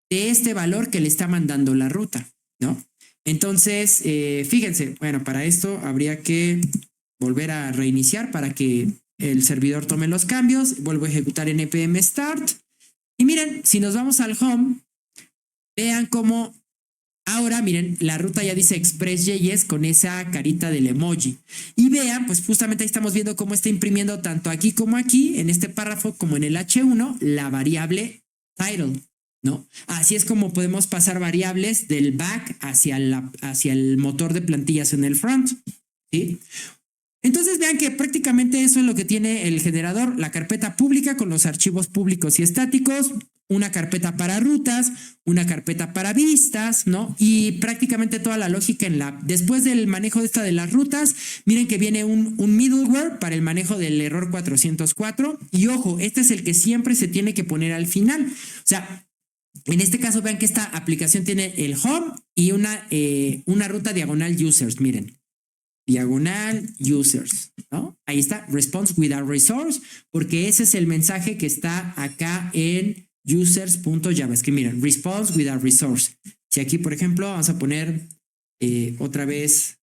de este valor que le está mandando la ruta, ¿no? Entonces, fíjense, bueno, para esto habría que volver a reiniciar para que el servidor tome los cambios. Vuelvo a ejecutar npm start. Y miren, si nos vamos al home, vean cómo ahora, miren, la ruta ya dice Express.js con esa carita del emoji. Y vean, pues justamente ahí estamos viendo cómo está imprimiendo tanto aquí como aquí, en este párrafo como en el H1, la variable title, ¿no? Así es como podemos pasar variables del back hacia el motor de plantillas en el front, ¿sí? Entonces vean que prácticamente eso es lo que tiene el generador, la carpeta pública con los archivos públicos y estáticos, una carpeta para rutas, una carpeta para vistas, ¿no? Y prácticamente toda la lógica después del manejo de las rutas, miren que viene un middleware para el manejo del error 404 y ojo, este es el que siempre se tiene que poner al final. O sea, en este caso vean que esta aplicación tiene el home y una ruta diagonal users, miren. Diagonal users, ¿no? Ahí está, response without resource, porque ese es el mensaje que está acá en users.javascript. Miren, response without resource. Si aquí, por ejemplo, vamos a poner otra vez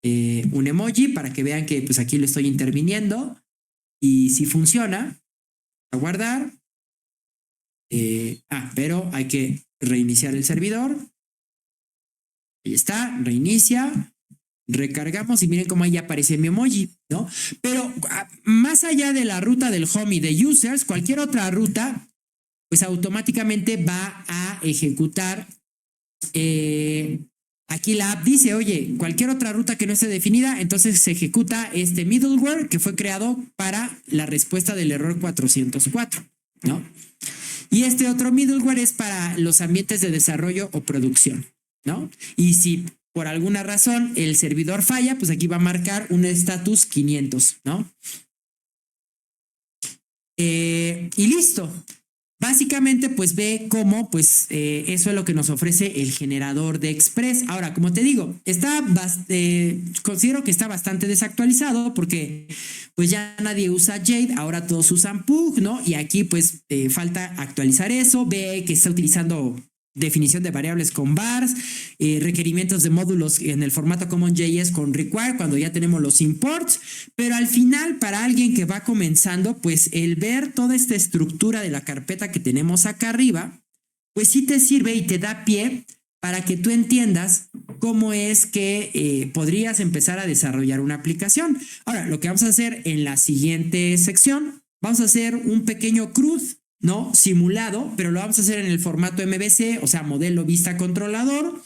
un emoji para que vean que pues aquí lo estoy interviniendo y si funciona, a guardar. Pero hay que reiniciar el servidor. Ahí está, reinicia. Recargamos y miren cómo ahí aparece mi emoji, ¿no? Pero más allá de la ruta del home y de users, cualquier otra ruta, pues automáticamente va a ejecutar. Aquí la app dice, oye, cualquier otra ruta que no esté definida, entonces se ejecuta este middleware que fue creado para la respuesta del error 404, ¿no? Y este otro middleware es para los ambientes de desarrollo o producción, ¿no? Y si por alguna razón el servidor falla, pues aquí va a marcar un status 500, ¿no? Y listo. básicamente, pues ve cómo, pues eso es lo que nos ofrece el generador de Express. Ahora, como te digo, considero que está bastante desactualizado porque pues ya nadie usa Jade, ahora todos usan Pug, ¿no? Y aquí pues falta actualizar eso. Ve que está utilizando definición de variables con vars, requerimientos de módulos en el formato CommonJS con require cuando ya tenemos los imports, pero al final para alguien que va comenzando, pues el ver toda esta estructura de la carpeta que tenemos acá arriba, pues sí te sirve y te da pie para que tú entiendas cómo es que podrías empezar a desarrollar una aplicación. Ahora, lo que vamos a hacer en la siguiente sección, vamos a hacer un pequeño CRUD, ¿no? Simulado, pero lo vamos a hacer en el formato MVC, o sea, modelo vista controlador.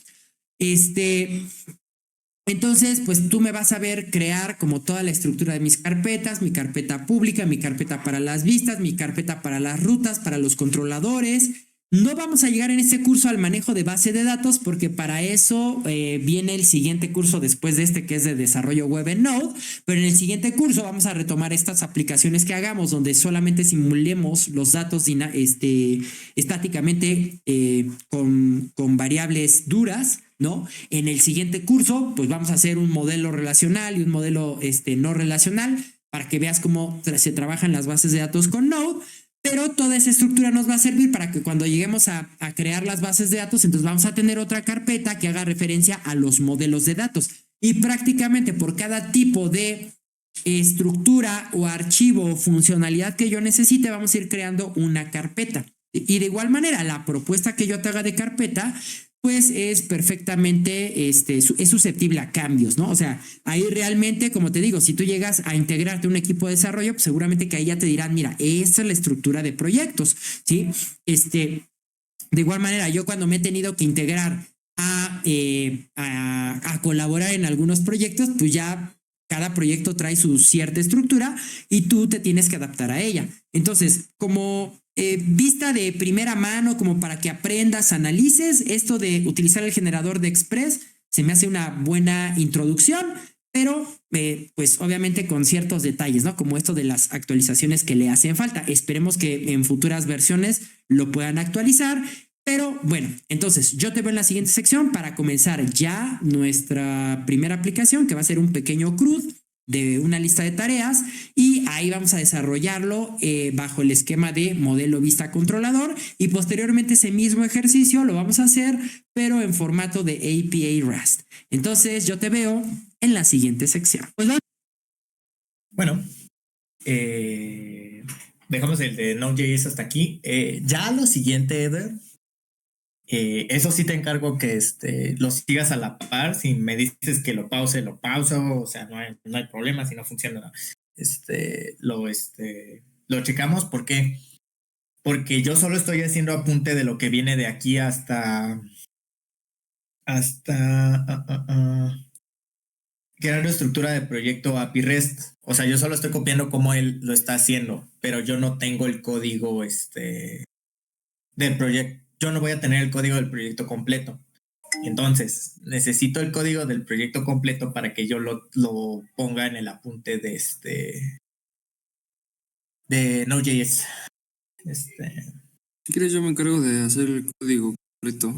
Entonces, pues tú me vas a ver crear como toda la estructura de mis carpetas, mi carpeta pública, mi carpeta para las vistas, mi carpeta para las rutas, para los controladores. No vamos a llegar en este curso al manejo de base de datos porque para eso viene el siguiente curso después de este que es de desarrollo web en Node, pero en el siguiente curso vamos a retomar estas aplicaciones que hagamos donde solamente simulemos los datos estáticamente con variables duras, ¿no? En el siguiente curso pues vamos a hacer un modelo relacional y un modelo no relacional para que veas cómo se trabajan las bases de datos con Node. Pero toda esa estructura nos va a servir para que cuando lleguemos a crear las bases de datos, entonces vamos a tener otra carpeta que haga referencia a los modelos de datos. Y prácticamente por cada tipo de estructura o archivo o funcionalidad que yo necesite, vamos a ir creando una carpeta. Y de igual manera, la propuesta que yo te haga de carpeta, pues es perfectamente, es susceptible a cambios, ¿no? O sea, ahí realmente, como te digo, si tú llegas a integrarte a un equipo de desarrollo, pues seguramente que ahí ya te dirán, mira, esta es la estructura de proyectos, ¿sí? De igual manera, yo cuando me he tenido que integrar a colaborar en algunos proyectos, pues ya cada proyecto trae su cierta estructura y tú te tienes que adaptar a ella. Entonces, como vista de primera mano, como para que aprendas, analices, esto de utilizar el generador de Express se me hace una buena introducción, pero pues obviamente con ciertos detalles, ¿no? Como esto de las actualizaciones que le hacen falta. Esperemos que en futuras versiones lo puedan actualizar. Pero bueno, entonces yo te veo en la siguiente sección para comenzar ya nuestra primera aplicación, que va a ser un pequeño CRUD de una lista de tareas y ahí vamos a desarrollarlo bajo el esquema de modelo vista controlador y posteriormente ese mismo ejercicio lo vamos a hacer pero en formato de APA Rust. Entonces yo te veo en la siguiente sección. Pues bueno, dejamos el de Node.js hasta aquí. Ya lo siguiente, Eder, eso sí te encargo que lo sigas a la par. Si me dices que lo pauso, o sea, no hay problema si no funciona. Lo checamos. ¿Por qué? Porque yo solo estoy haciendo apunte de lo que viene de aquí hasta crear la estructura de proyecto API REST. O sea, yo solo estoy copiando cómo él lo está haciendo, pero yo no tengo el código del proyecto. Yo no voy a tener el código del proyecto completo. Entonces, necesito el código del proyecto completo para que yo lo ponga en el apunte de Node.js. Si quieres, yo me encargo de hacer el código completo.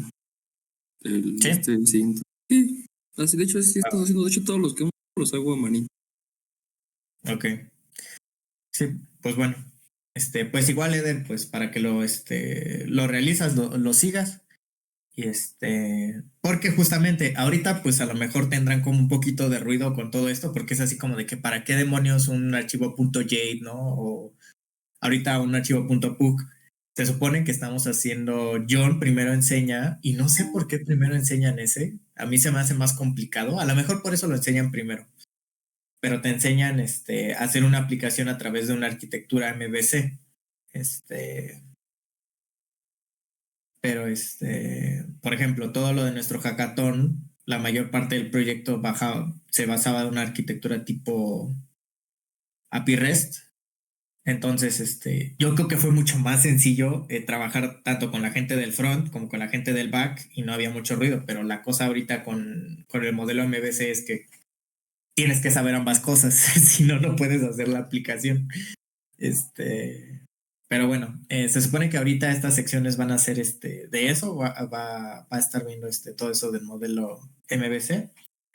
¿Sí? Siguiente. Sí, así, de hecho, así he estado haciendo. De hecho, todos los que los hago a manito. Ok. Sí, pues bueno. Pues igual, Eder, pues para que lo realizas, lo sigas. Y porque justamente ahorita pues a lo mejor tendrán como un poquito de ruido con todo esto, porque es así como de que para qué demonios un archivo .jade, ¿no? O ahorita un archivo .pug. Se supone que estamos haciendo John primero enseña, y no sé por qué primero enseñan ese. A mí se me hace más complicado. A lo mejor por eso lo enseñan primero. Pero te enseñan a hacer una aplicación a través de una arquitectura MVC. Pero por ejemplo, todo lo de nuestro hackathon, la mayor parte del proyecto se basaba en una arquitectura tipo API REST. Entonces, yo creo que fue mucho más sencillo trabajar tanto con la gente del front como con la gente del back y no había mucho ruido. Pero la cosa ahorita con el modelo MVC es que tienes que saber ambas cosas, si no, no puedes hacer la aplicación. Pero bueno, se supone que ahorita estas secciones van a ser de eso, va a estar viendo todo eso del modelo MVC.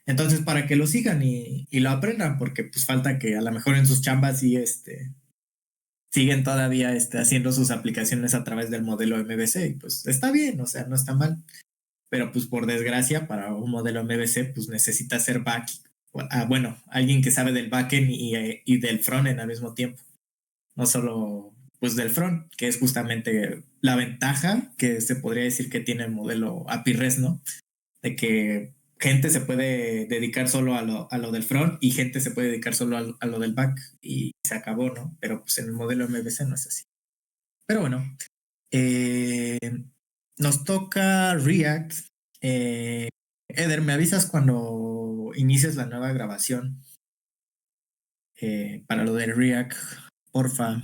Entonces, para que lo sigan y lo aprendan, porque pues falta que a lo mejor en sus chambas sí siguen todavía haciendo sus aplicaciones a través del modelo MVC. Y pues está bien, o sea, no está mal. Pero pues por desgracia, para un modelo MVC, pues necesita ser back. Bueno, alguien que sabe del backend y del frontend al mismo tiempo. No solo pues del front, que es justamente la ventaja que se podría decir que tiene el modelo API REST, ¿no? De que gente se puede dedicar solo a lo del front y gente se puede dedicar solo a lo del back y se acabó, ¿no? Pero pues en el modelo MVC no es así. Pero bueno, nos toca React. Eder, ¿me avisas cuando inicies la nueva grabación para lo de React? Porfa.